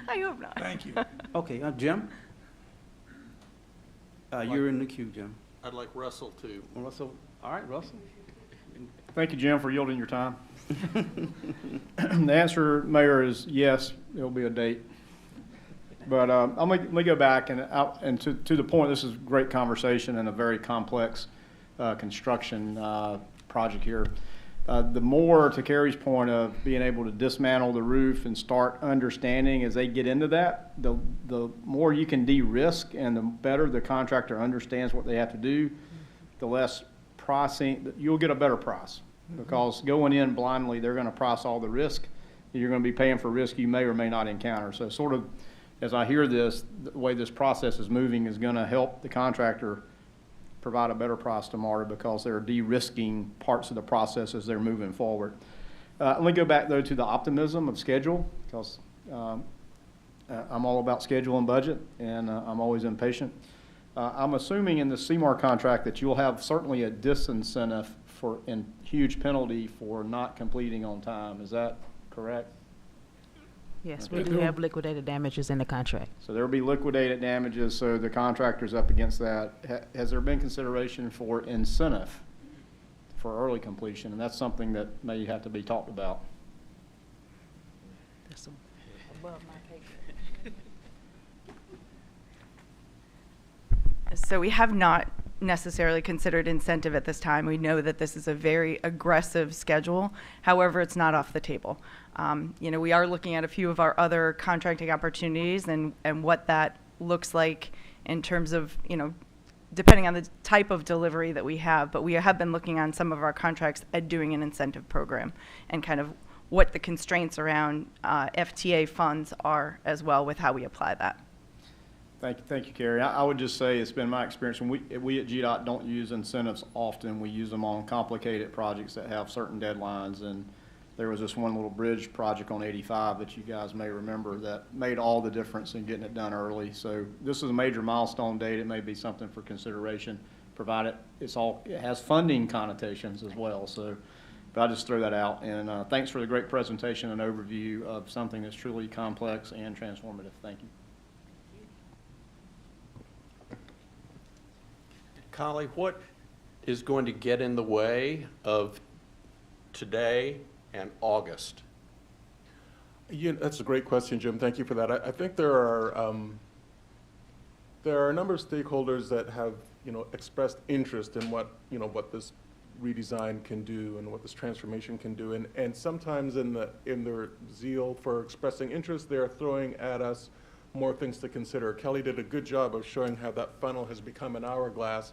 I hope not. Thank you. Okay, Jim? You're in the queue, Jim. I'd like Russell too. Russell, all right, Russell. Thank you, Jim, for yielding your time. The answer, Mayor, is yes, there'll be a date. But let me go back and to the point, this is a great conversation and a very complex construction project here. The more, to Carrie's point of being able to dismantle the roof and start understanding as they get into that, the more you can de-risk and the better the contractor understands what they have to do, the less pricing, you'll get a better price. Because going in blindly, they're going to price all the risk. You're going to be paying for risk you may or may not encounter. So sort of, as I hear this, the way this process is moving is going to help the contractor provide a better price to MARTA because they're de-risking parts of the process as they're moving forward. Let me go back, though, to the optimism of schedule, because I'm all about schedule and budget, and I'm always impatient. I'm assuming in the CMAR contract that you'll have certainly a disincentive and huge penalty for not completing on time. Is that correct? Yes, we do have liquidated damages in the contract. So there will be liquidated damages, so the contractor's up against that. Has there been consideration for incentive for early completion? And that's something that may have to be talked about. That's above my pay grade. So we have not necessarily considered incentive at this time. We know that this is a very aggressive schedule. However, it's not off the table. We are looking at a few of our other contracting opportunities and what that looks like in terms of, depending on the type of delivery that we have. But we have been looking on some of our contracts at doing an incentive program and kind of what the constraints around FTA funds are as well with how we apply that. Thank you, Carrie. I would just say it's been my experience when we at GDOT don't use incentives often. We use them on complicated projects that have certain deadlines. And there was this one little bridge project on 85 that you guys may remember that made all the difference in getting it done early. So this is a major milestone date. It may be something for consideration, provided it has funding connotations as well. So, but I'll just throw that out. And thanks for the great presentation and overview of something that's truly complex and transformative. Thank you. Collie, what is going to get in the way of today and August? That's a great question, Jim. Thank you for that. I think there are a number of stakeholders that have expressed interest in what this redesign can do and what this transformation can do, and sometimes in their zeal for expressing interest, they're throwing at us more things to consider. Kelly did a good job of showing how that funnel has become an hourglass.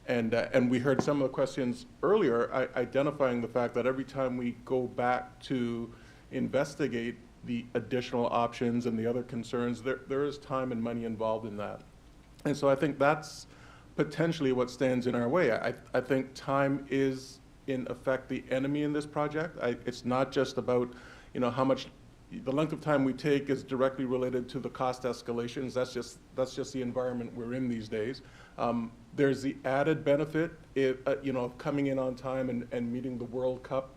And we heard some of the questions earlier identifying the fact that every time we go back to investigate the additional options and the other concerns, there is time and money involved in that. And so I think that's potentially what stands in our way. I think time is, in effect, the enemy in this project. It's not just about how much. The length of time we take is directly related to the cost escalations. That's just the environment we're in these days. There's the added benefit, of coming in on time and meeting the World Cup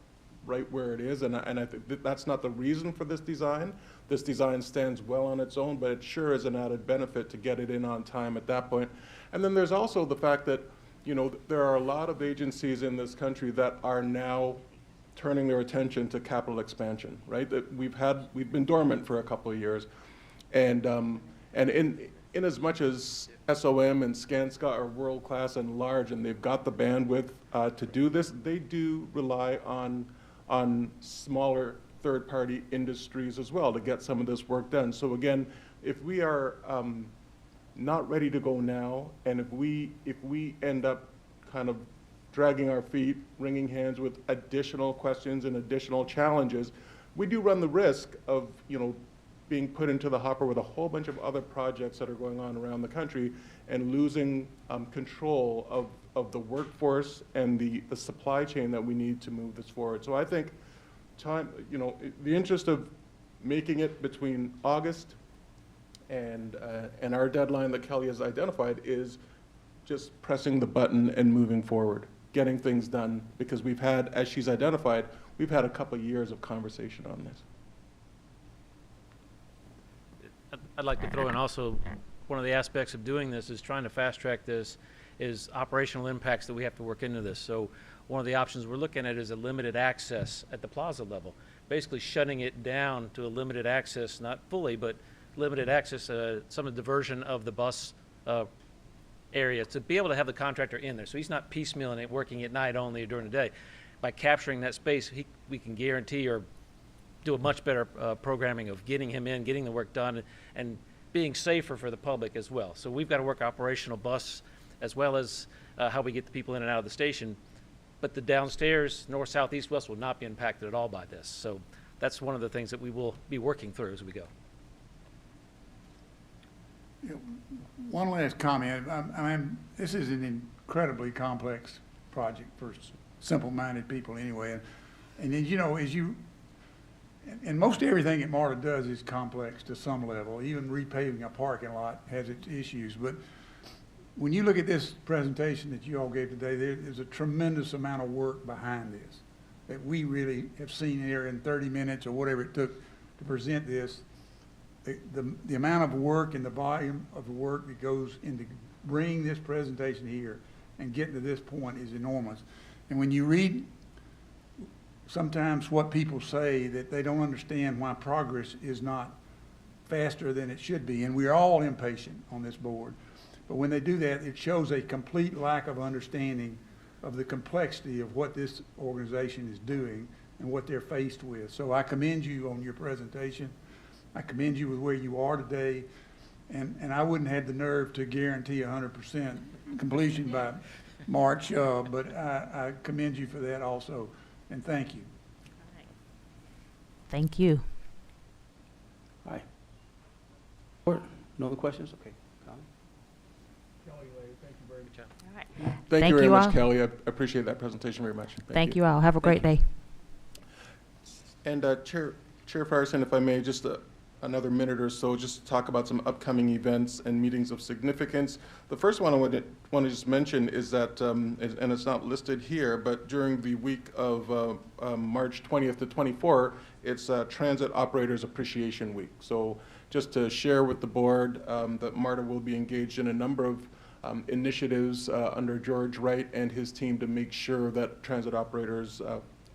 right where it is. And I think that's not the reason for this design. This design stands well on its own, but it sure is an added benefit to get it in on time at that point. And then there's also the fact that, there are a lot of agencies in this country that are now turning their attention to capital expansion, right? That we've been dormant for a couple of years, and in as much as SOM and Skanska are world class and large, and they've got the bandwidth to do this, they do rely on smaller third-party industries as well to get some of this work done. So again, if we are not ready to go now, and if we end up kind of dragging our feet, wringing hands with additional questions and additional challenges, we do run the risk of, being put into the hopper with a whole bunch of other projects that are going on around the country and losing control of the workforce and the supply chain that we need to move this forward. So I think time, the interest of making it between August and our deadline that Kelly has identified is just pressing the button and moving forward, getting things done, because we've had, as she's identified, we've had a couple of years of conversation on this. I'd like to throw in also, one of the aspects of doing this is trying to fast track this is operational impacts that we have to work into this. So one of the options we're looking at is a limited access at the plaza level, basically shutting it down to a limited access, not fully, but limited access, some of the diversion of the bus area to be able to have the contractor in there. So he's not piecemealing it, working at night only or during the day. By capturing that space, we can guarantee or do a much better programming of getting him in, getting the work done, and being safer for the public as well. So we've got to work operational bus as well as how we get the people in and out of the station. But the downstairs, north, south, east, west will not be impacted at all by this. So that's one of the things that we will be working through as we go. One last comment. I mean, this is an incredibly complex project for simple-minded people anyway. And and most everything that MARTA does is complex to some level. Even repaving a parking lot has its issues. But when you look at this presentation that you all gave today, there's a tremendous amount of work behind this. that we really have seen here in 30 minutes or whatever it took to present this. The amount of work and the volume of work that goes into bringing this presentation here and getting to this point is enormous. And when you read sometimes what people say, that they don't understand why progress is not faster than it should be, and we're all impatient on this board. But when they do that, it shows a complete lack of understanding of the complexity of what this organization is doing and what they're faced with. So I commend you on your presentation. I commend you with where you are today. And I wouldn't have the nerve to guarantee 100% completion by March, but I commend you for that also. And thank you. Thank you. Hi. No other questions? Okay. Colin? Thank Thank you very you much, all. Kelly. I appreciate that presentation very much. Thank you all. Have a great day. And Chair Frierson, if I may, just another minute or so, just to talk about some upcoming events and meetings of significance. The first one I want to just mention is that, and it's not listed here, but during the week of March 20th to 24, it's Transit Operators Appreciation Week. So just to share with the board that MARTA will be engaged in a number of initiatives under George Wright and his team to make sure that transit operators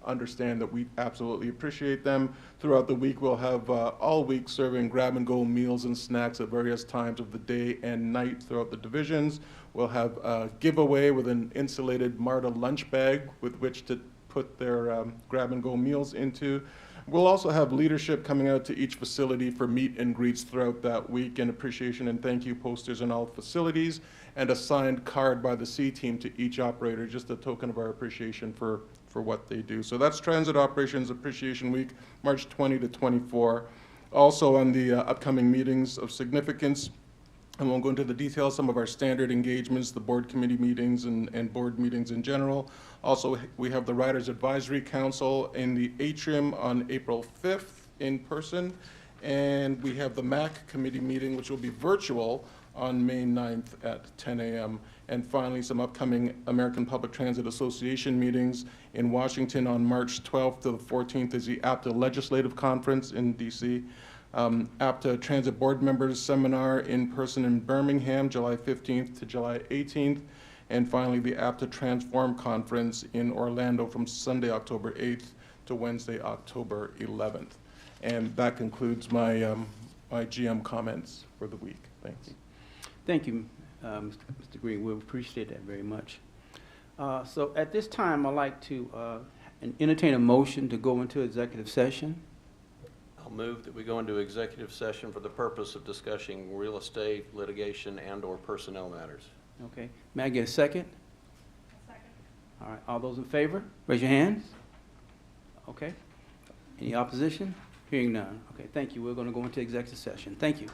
understand that we absolutely appreciate them. Throughout the week, we'll have all week serving grab-and-go meals and snacks at various times of the day and night throughout the divisions. We'll have a giveaway with an insulated MARTA lunch bag with which to put their grab-and-go meals into. We'll also have leadership coming out to each facility for meet and greets throughout that week, and appreciation and thank you posters in all facilities, and a signed card by the C team to each operator, just a token of our appreciation for what they do. So that's Transit Operations Appreciation Week, March 20 to 24. Also on the upcoming meetings of significance, I won't go into the details, some of our standard engagements, the board committee meetings and board meetings in general. Also, we have the Riders Advisory Council in the atrium on April 5th in person. And we have the MAC committee meeting, which will be virtual on May 9th at 10 a.m. And finally, some upcoming American Public Transit Association meetings in Washington on March 12th to the 14th is the APTA Legislative Conference in DC. APTA Transit Board Members Seminar in person in Birmingham, July 15th to July 18th. And finally, the APTA Transform Conference in Orlando from Sunday, October 8th to Wednesday, October 11th. And that concludes my, my GM comments for the week. Thanks. Thank you, Mr. Green. We appreciate that very much. So at this time, I'd like to entertain a motion to go into executive session. I'll move that we go into executive session for the purpose of discussing real estate, litigation, and/or personnel matters. Okay. May I get a second? Second. All right. All those in favor, raise your hands. Okay. Any opposition? Hearing none. Okay. Thank you. We're going to go into executive session. Thank you.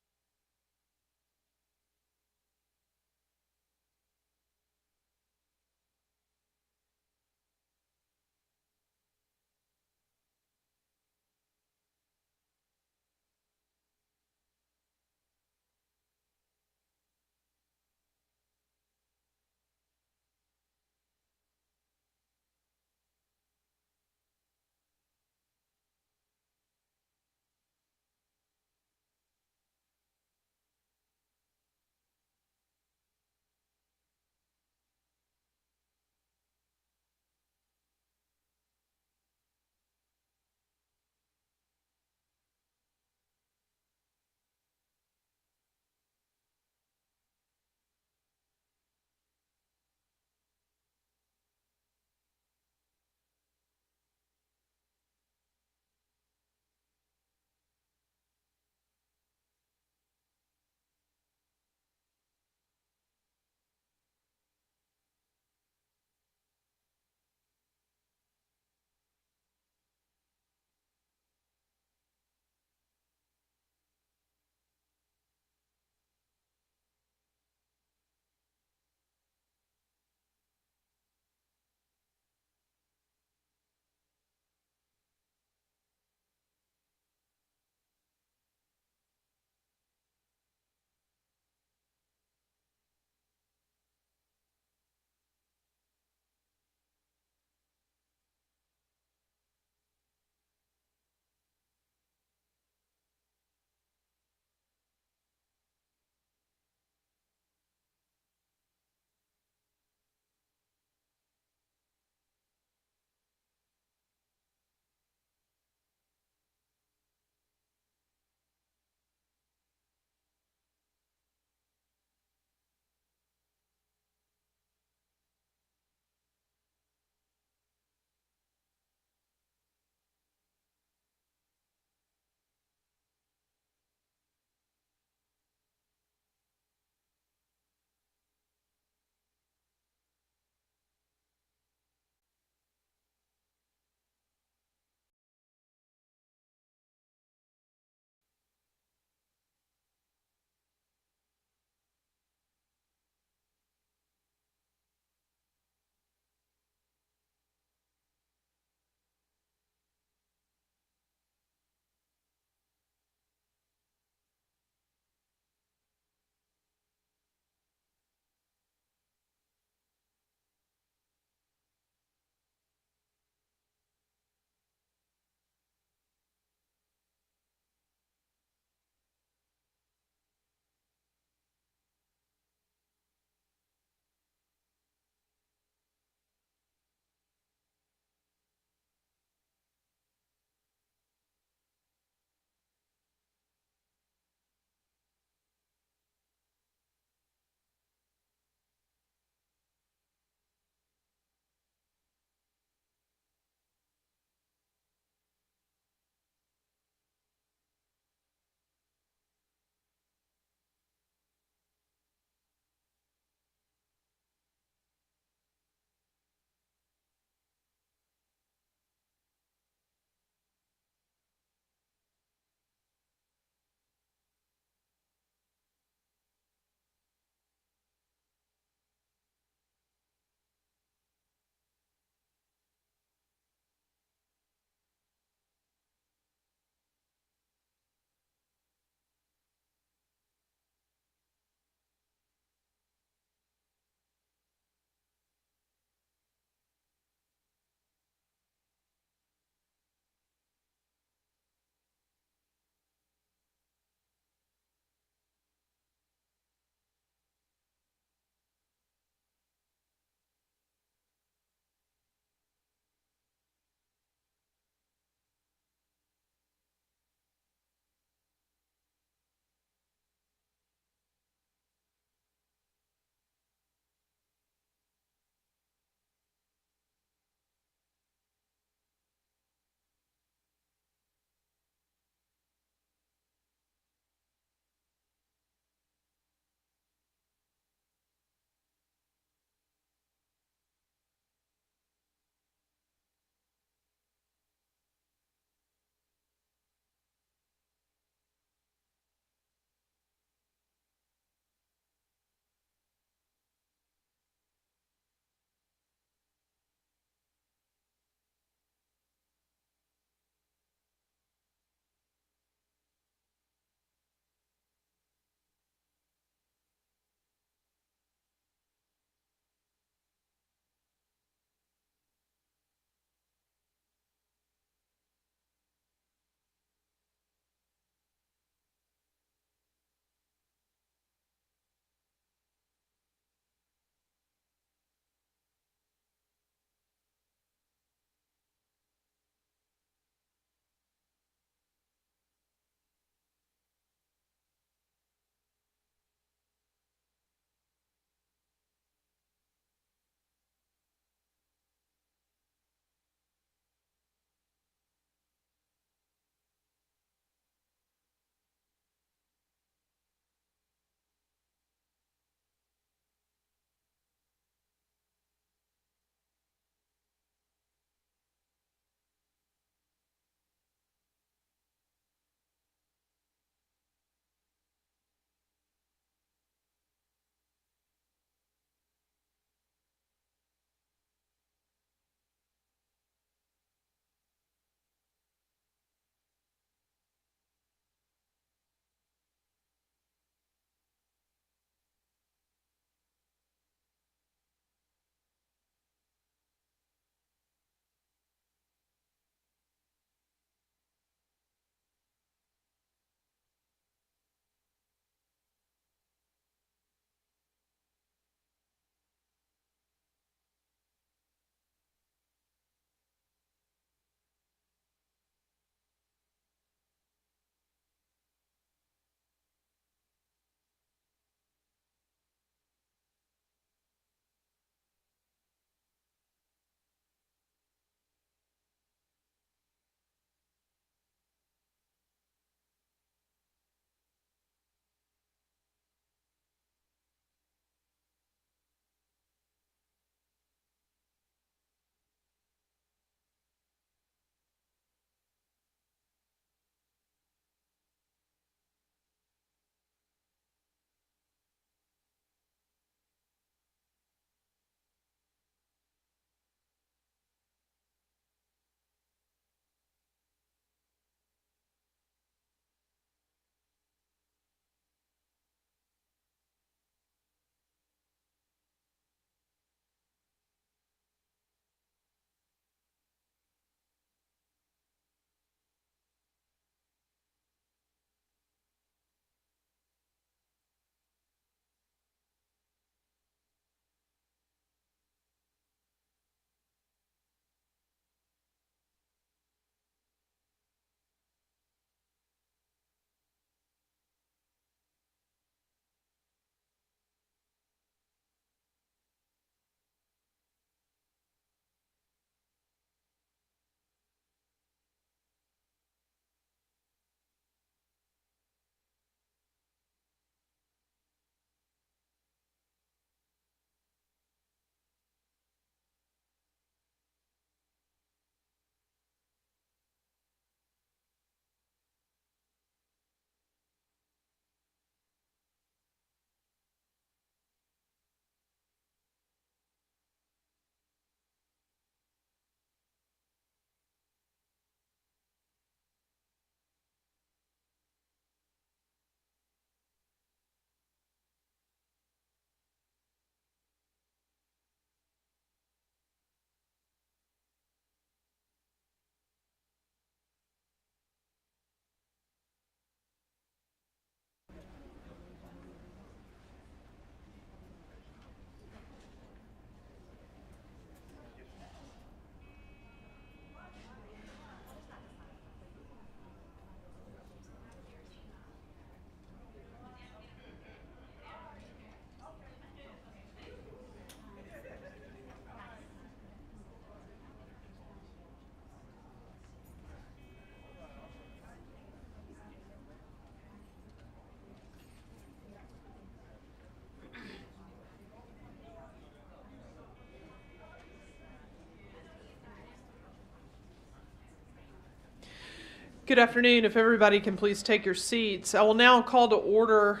Good afternoon. If everybody can please take your seats. I will now call to order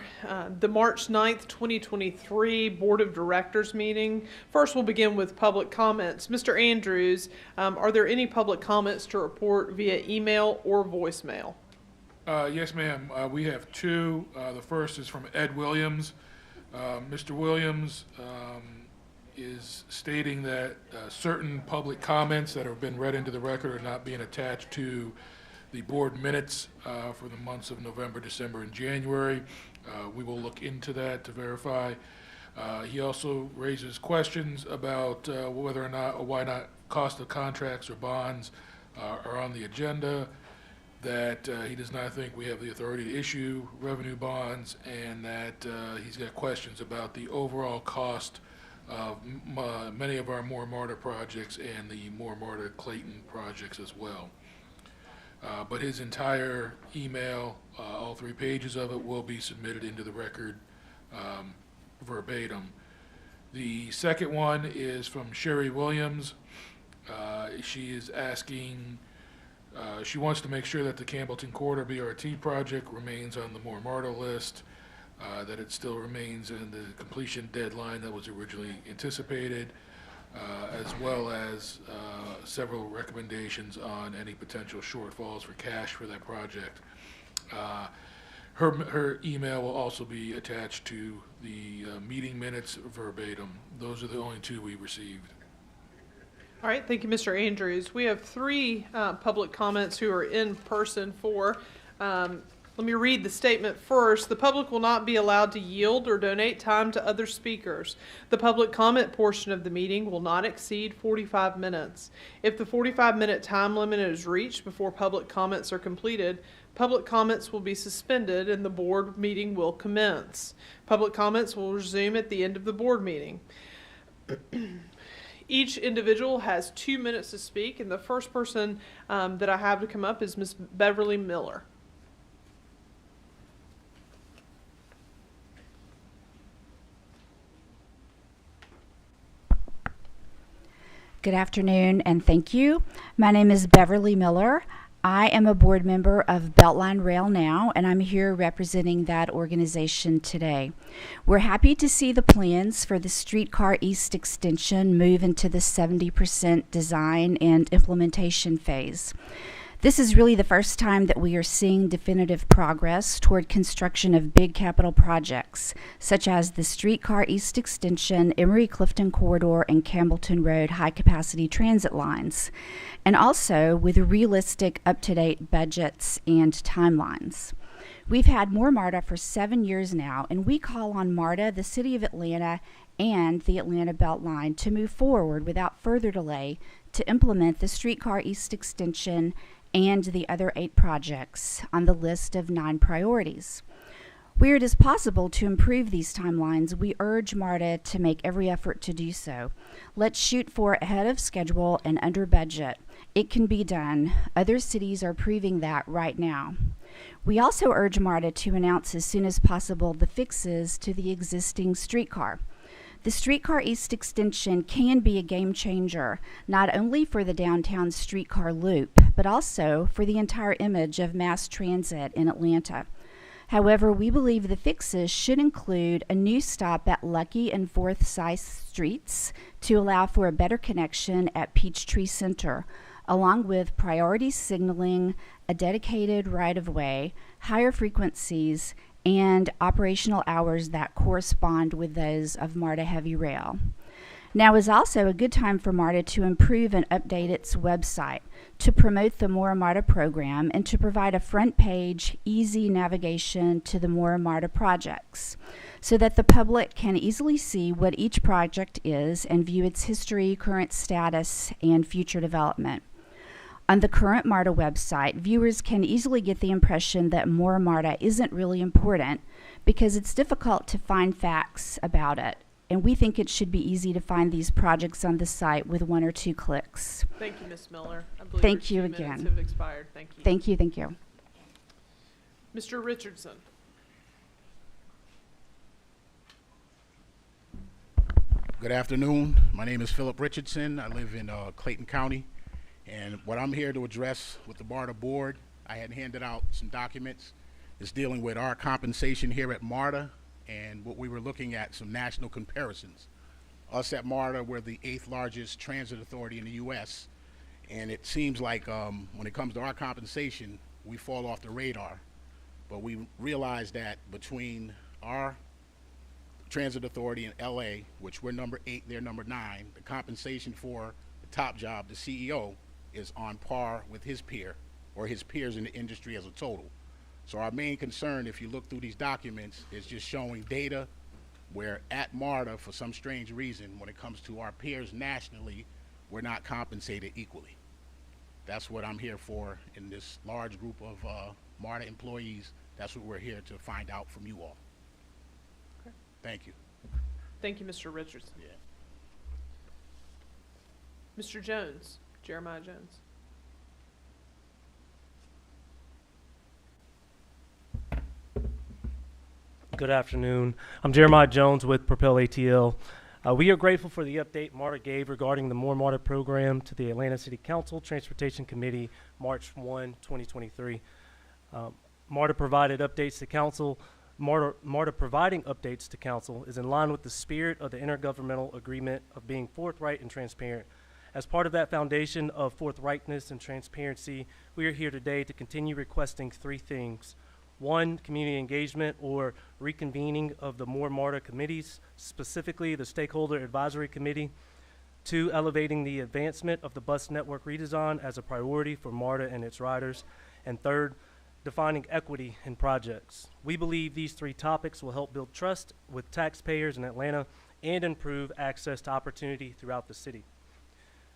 the March 9th, 2023 Board of Directors meeting. First, we'll begin with public comments. Mr. Andrews, are there any public comments to report via email or voicemail? Yes, ma'am. We have two. The first is from Ed Williams. Mr. Williams is stating that certain public comments that have been read into the record are not being attached to the board minutes for the months of November, December, and January. We will look into that to verify. He also raises questions about whether or not, or why not, cost of contracts or bonds are on the agenda, that he does not think we have the authority to issue revenue bonds, and that he's got questions about the overall cost of many of our MARTA projects and the MARTA Clayton projects as well. But his entire email, all 3 pages of it, will be submitted into the record verbatim. The second one is from Sherry Williams. She is asking, she wants to make sure that the Campbellton Corridor BRT project remains on the MARTA list, that it still remains in the completion deadline that was originally anticipated, as well as several recommendations on any potential shortfalls for cash for that project. Her email will also be attached to the meeting minutes verbatim. Those are the only 2 we received. All right, thank you, Mr. Andrews. We have 3 public comments who are in person for. Let me read the statement first. The public will not be allowed to yield or donate time to other speakers. The public comment portion of the meeting will not exceed 45 minutes. If the 45-minute time limit is reached before public comments are completed, public comments will be suspended and the board meeting will commence. Public comments will resume at the end of the board meeting. Each individual has 2 minutes to speak, and the first person that I have to come up is Ms. Beverly Miller. Good afternoon and thank you. My name is Beverly Miller. I am a board member of Beltline Rail Now, and I'm here representing that organization today. We're happy to see the plans for the Streetcar East extension move into the 70% design and implementation phase. This is really the first time that we are seeing definitive progress toward construction of big capital projects, such as the Streetcar East Extension, Emory-Clifton Corridor, and Campbellton Road high-capacity transit lines, and also with realistic, up-to-date budgets and timelines. We've had MARTA for 7 years now, and we call on MARTA, the City of Atlanta, and the Atlanta Beltline to move forward without further delay to implement the Streetcar East Extension and the other 8 projects on the list of 9 priorities. Where it is possible to improve these timelines, we urge MARTA to make every effort to do so. Let's shoot for ahead of schedule and under budget. It can be done. Other cities are proving that right now. We also urge MARTA to announce as soon as possible the fixes to the existing streetcar. The Streetcar East Extension can be a game changer, not only for the downtown streetcar loop, but also for the entire image of mass transit in Atlanta. However, we believe the fixes should include a new stop at Lucky and Forsyth Streets to allow for a better connection at Peachtree Center, along with priority signaling, a dedicated right-of-way, higher frequencies, and operational hours that correspond with those of MARTA Heavy Rail. Now is also a good time for MARTA to improve and update its website, to promote the MARTA program, and to provide a front page, easy navigation to the MARTA projects, so that the public can easily see what each project is and view its history, current status, and future development. On the current MARTA website, viewers can easily get the impression that more MARTA isn't really important because it's difficult to find facts about it. And we think it should be easy to find these projects on the site with 1 or 2 clicks. Thank you, Ms. Miller. I believe Thank your you 2 minutes again. have expired. Thank you. Thank you, thank you. Mr. Richardson. Good afternoon. My name is Philip Richardson. I live in Clayton County. And what I'm here to address with the MARTA board, I had handed out some documents. It's dealing with our compensation here at MARTA and what we were looking at, some national comparisons. Us at MARTA, we're the 8th largest transit authority in the U.S., and it seems like when it comes to our compensation, we fall off the radar. But we realize that between our transit authority in LA, which we're number 8, they're number 9, the compensation for the top job, the CEO, is on par with his peer or his peers in the industry as a total. So our main concern, if you look through these documents, is just showing data where at MARTA, for some strange reason, when it comes to our peers nationally, we're not compensated equally. That's what I'm here for in this large group of MARTA employees. That's what we're here to find out from you all. Okay. Thank you. Thank you, Mr. Richardson. Yeah. Mr. Jones, Jeremiah Jones. Good afternoon. I'm Jeremiah Jones with Propel ATL. We are grateful for the update MARTA gave regarding the More MARTA program to the Atlanta City Council Transportation Committee, March 1, 2023. MARTA provided updates to council. MARTA providing updates to council is in line with the spirit of the intergovernmental agreement of being forthright and transparent. As part of that foundation of forthrightness and transparency, we are here today to continue requesting 3 things. 1, community engagement or reconvening of the More MARTA committees, specifically the Stakeholder Advisory Committee. 2, elevating the advancement of the bus network redesign as a priority for MARTA and its riders. And 3rd, defining equity in projects. We believe these 3 topics will help build trust with taxpayers in Atlanta and improve access to opportunity throughout the city.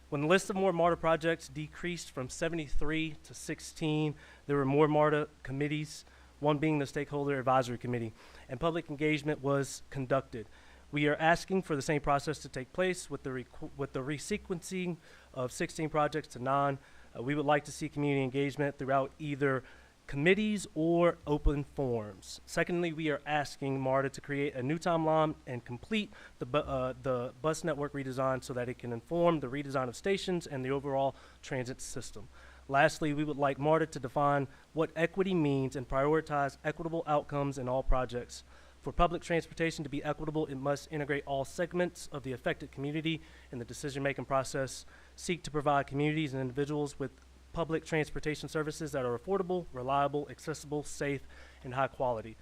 When the list of More MARTA projects decreased from 73 to 16, there were more MARTA committees, one being the Stakeholder Advisory Committee, and public engagement was conducted. We are asking for the same process to take place with the resequencing of 16 projects to 9. We would like to see community engagement throughout either committees or open forums. Secondly, we are asking MARTA to create a new timeline and complete the bus network redesign so that it can inform the redesign of stations and the overall transit system. Lastly, we would like MARTA to define what equity means and prioritize equitable outcomes in all projects. For public transportation to be equitable, it must integrate all segments of the affected community in the decision-making process, seek to provide communities and individuals with public transportation services that are affordable, reliable, accessible, safe, and high quality.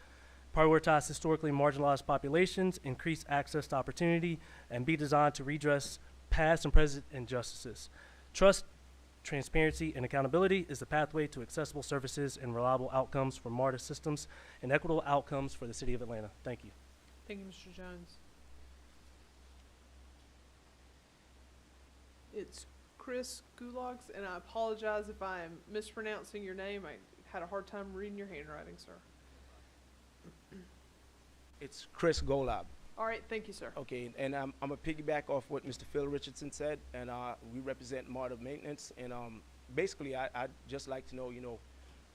Prioritize historically marginalized populations, increase access to opportunity, and be designed to redress past and present injustices. Trust, transparency, and accountability is the pathway to accessible services and reliable outcomes for MARTA systems and equitable outcomes for the city of Atlanta. Thank you. Thank you, Mr. Jones. It's Chris Gulags, and I apologize if I am mispronouncing your name. I had a hard time reading your handwriting, sir. It's Chris Golab. All right, thank you, sir. Okay, and I'm a piggyback off what Mr. Phil Richardson said, and we represent MARTA Maintenance, and basically I'd just like to know,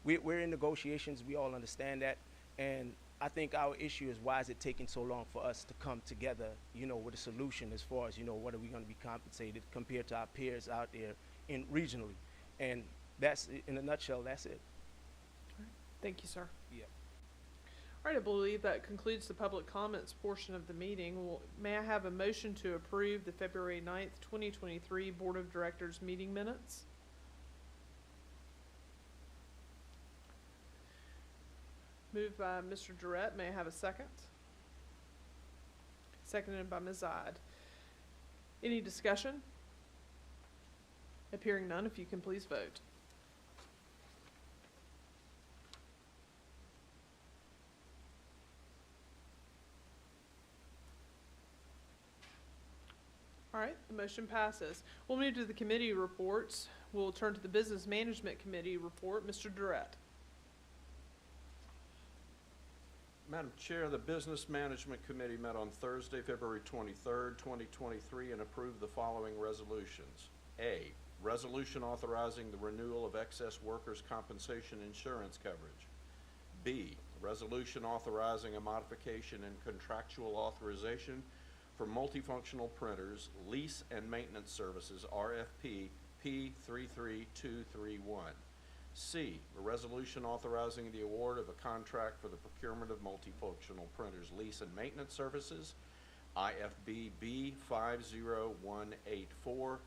we're in negotiations, we all understand that, and I think our issue is why is it taking so long for us to come together, with a solution as far as, what are we going to be compensated compared to our peers out there regionally, and that's, in a nutshell, that's it. All right. Thank you, sir. Yeah. All right, I believe that concludes the public comments portion of the meeting. May I have a motion to approve the February 9th, 2023 Board of Directors meeting minutes? Moved by Mr. Durrett. May I have a second? Seconded by Ms. Ide. Any discussion? Appearing none, if you can please vote. All right, the motion passes. We'll move to the committee reports. We'll turn to the Business Management Committee report. Mr. Durrett. Madam Chair, the Business Management Committee met on Thursday, February 23rd, 2023, and approved the following resolutions. A, resolution authorizing the renewal of excess workers' compensation insurance coverage. B, resolution authorizing a modification in contractual authorization for multifunctional printers, lease and maintenance services, RFP P33231. C, a resolution authorizing the award of a contract for the procurement of multifunctional printers lease and maintenance services, IFB B50184,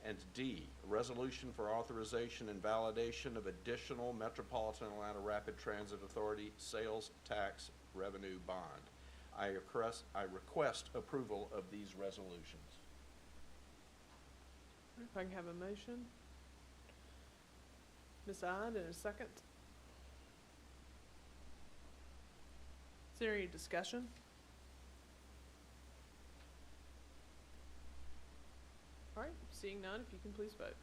and D, a resolution for authorization and validation of additional Metropolitan Atlanta Rapid Transit Authority sales tax revenue bond. I request approval of these resolutions. If I can have a motion. Ms. Ide, in a second. Is there any discussion? All right, seeing none, if you can please vote.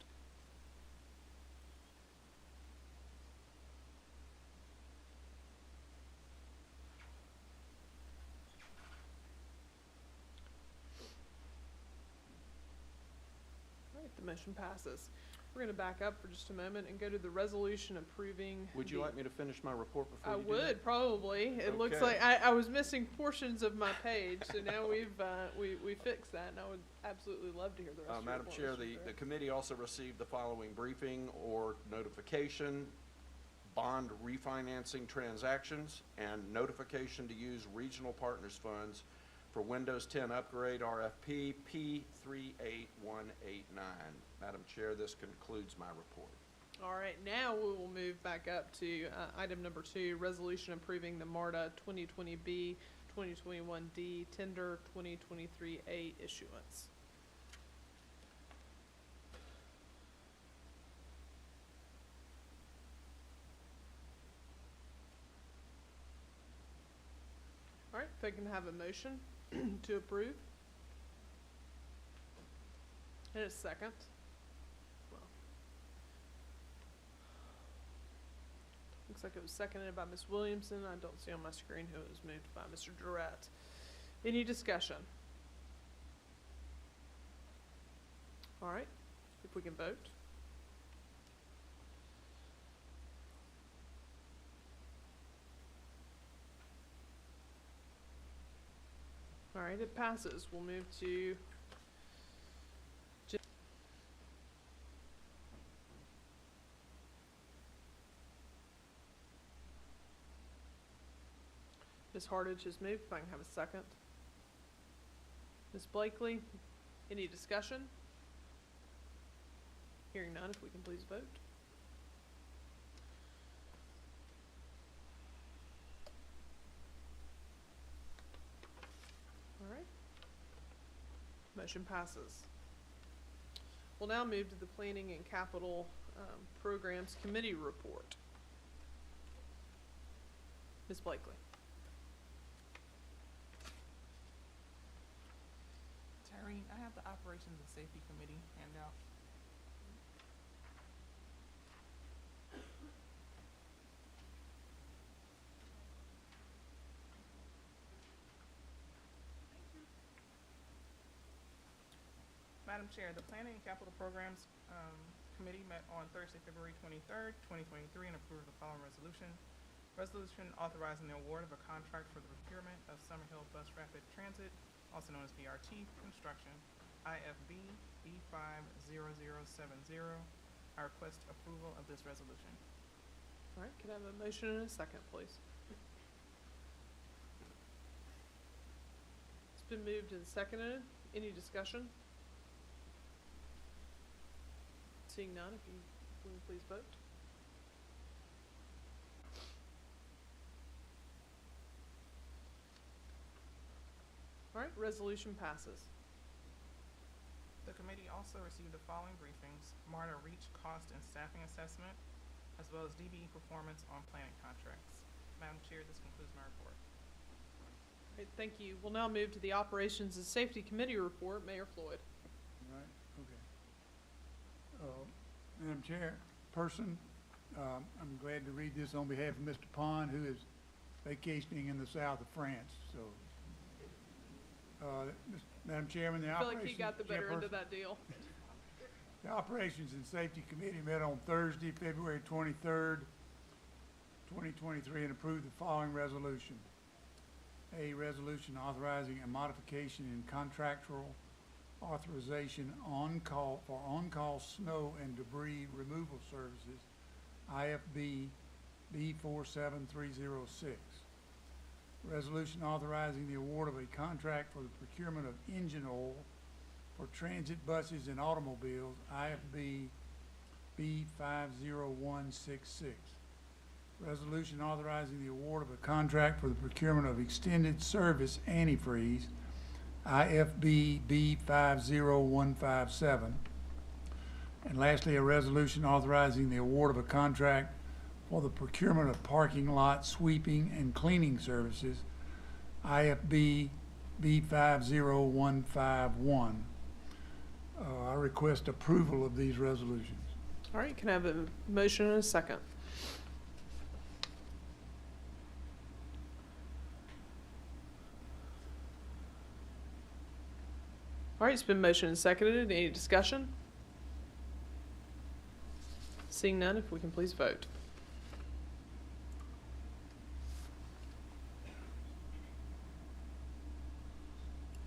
All right, the motion passes. We're going to back up for just a moment and go to the resolution approving. Would you like me to finish my report before I you do that? would, probably. It looks Okay. like I was missing portions of my page, so now we fixed that, and I would absolutely love to hear the rest of your Madam report, Chair, Mr. the Barrett. committee also received the following briefing or notification: bond refinancing transactions and notification to use regional partners funds for Windows 10 upgrade RFP P38189. Madam Chair, this concludes my report. All right, now we will move back up to item number 2, resolution approving the MARTA 2020B, 2021D tender 2023A issuance. All right, if I can have a motion to approve. And a second. Well, looks like it was seconded by Ms. Williamson. I don't see on my screen who it was moved by Mr. Durrett. Any discussion? All right, if we can vote. All right, it passes. We'll move to Ms. Hardage has moved. If I can have a second. Ms. Blakely, any discussion? Hearing none, if we can please vote. All right. Motion passes. We'll now move to the Planning and Capital Programs Committee report. Ms. Blakely. Tyreen, I have the Operations and Safety Committee handout. Madam Chair, the Planning and Capital Programs Committee met on Thursday, February 23rd, 2023, and approved the following resolution. Resolution authorizing the award of a contract for the procurement of Summerhill Bus Rapid Transit, also known as BRT construction, IFB B50070. I request approval of this resolution. All right, can I have a motion and a second, please? It's been moved and seconded. Any discussion? Seeing none, if you will please vote. All right, resolution passes. The committee also received the following briefings: MARTA Reach Cost and Staffing Assessment, as well as DBE Performance on Planning Contracts. Madam Chair, this concludes my report. All right, thank you. We'll now move to the Operations and Safety Committee report. Mayor Floyd. All right, okay. Madam Chairperson, I'm glad to read this on behalf of Mr. Pond, who is vacationing in the south of France, so. Madam Chairman, the I feel like he Operations got the better end of Chairperson, that deal. The Operations and Safety Committee met on Thursday, February 23rd, 2023, and approved the following resolution. A resolution authorizing a modification in contractual authorization for on-call snow and debris removal services IFB B47306. Resolution authorizing the award of a contract for the procurement of engine oil for transit buses and automobiles, IFB B50166. Resolution authorizing the award of a contract for the procurement of extended service antifreeze, IFB B50157. And lastly, a resolution authorizing the award of a contract for the procurement of parking lot sweeping and cleaning services, IFB B50151. I request approval of these resolutions. All right, can I have a motion and a second? All right, it's been motioned and seconded. Any discussion? Seeing none, if we can please vote.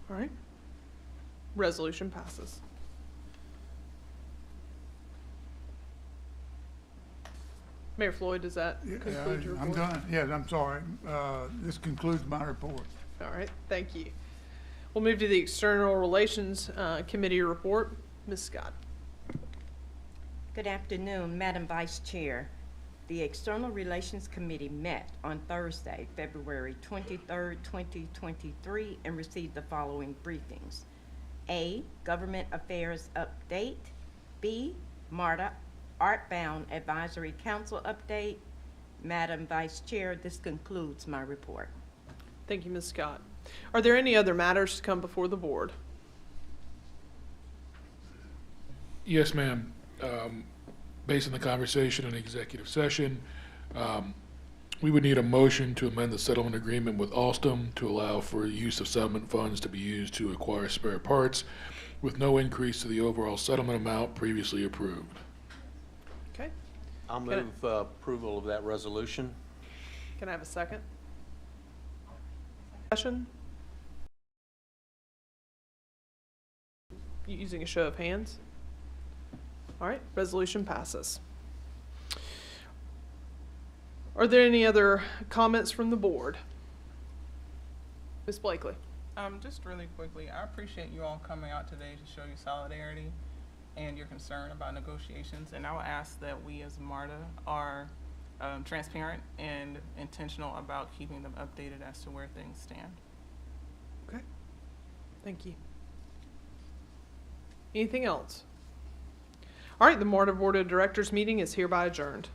All right. Resolution passes. Mayor Floyd, does that conclude your report? I'm done. Yes, I'm sorry. This concludes my report. All right, thank you. We'll move to the External Relations Committee report. Ms. Scott. Good afternoon, Madam Vice Chair. The External Relations Committee met on Thursday, February 23rd, 2023, and received the following briefings. A, Government Affairs Update. B, MARTA Artbound Advisory Council Update. Madam Vice Chair, this concludes my report. Thank you, Ms. Scott. Are there any other matters to come before the board? Yes, ma'am. Based on the conversation in executive session, we would need a motion to amend the settlement agreement with Alstom to allow for use of settlement funds to be used to acquire spare parts with no increase to the overall settlement amount previously approved. Okay. I'll move approval of that resolution. Can I have a second? Discussion? Using a show of hands. All right, resolution passes. Are there any other comments from the board? Ms. Blakely. Just really quickly, I appreciate you all coming out today to show your solidarity and your concern about negotiations, and I will ask that we as MARTA are transparent and intentional about keeping them updated as to where things stand. Okay, thank you. Anything else? All right, the MARTA Board of Directors meeting is hereby adjourned.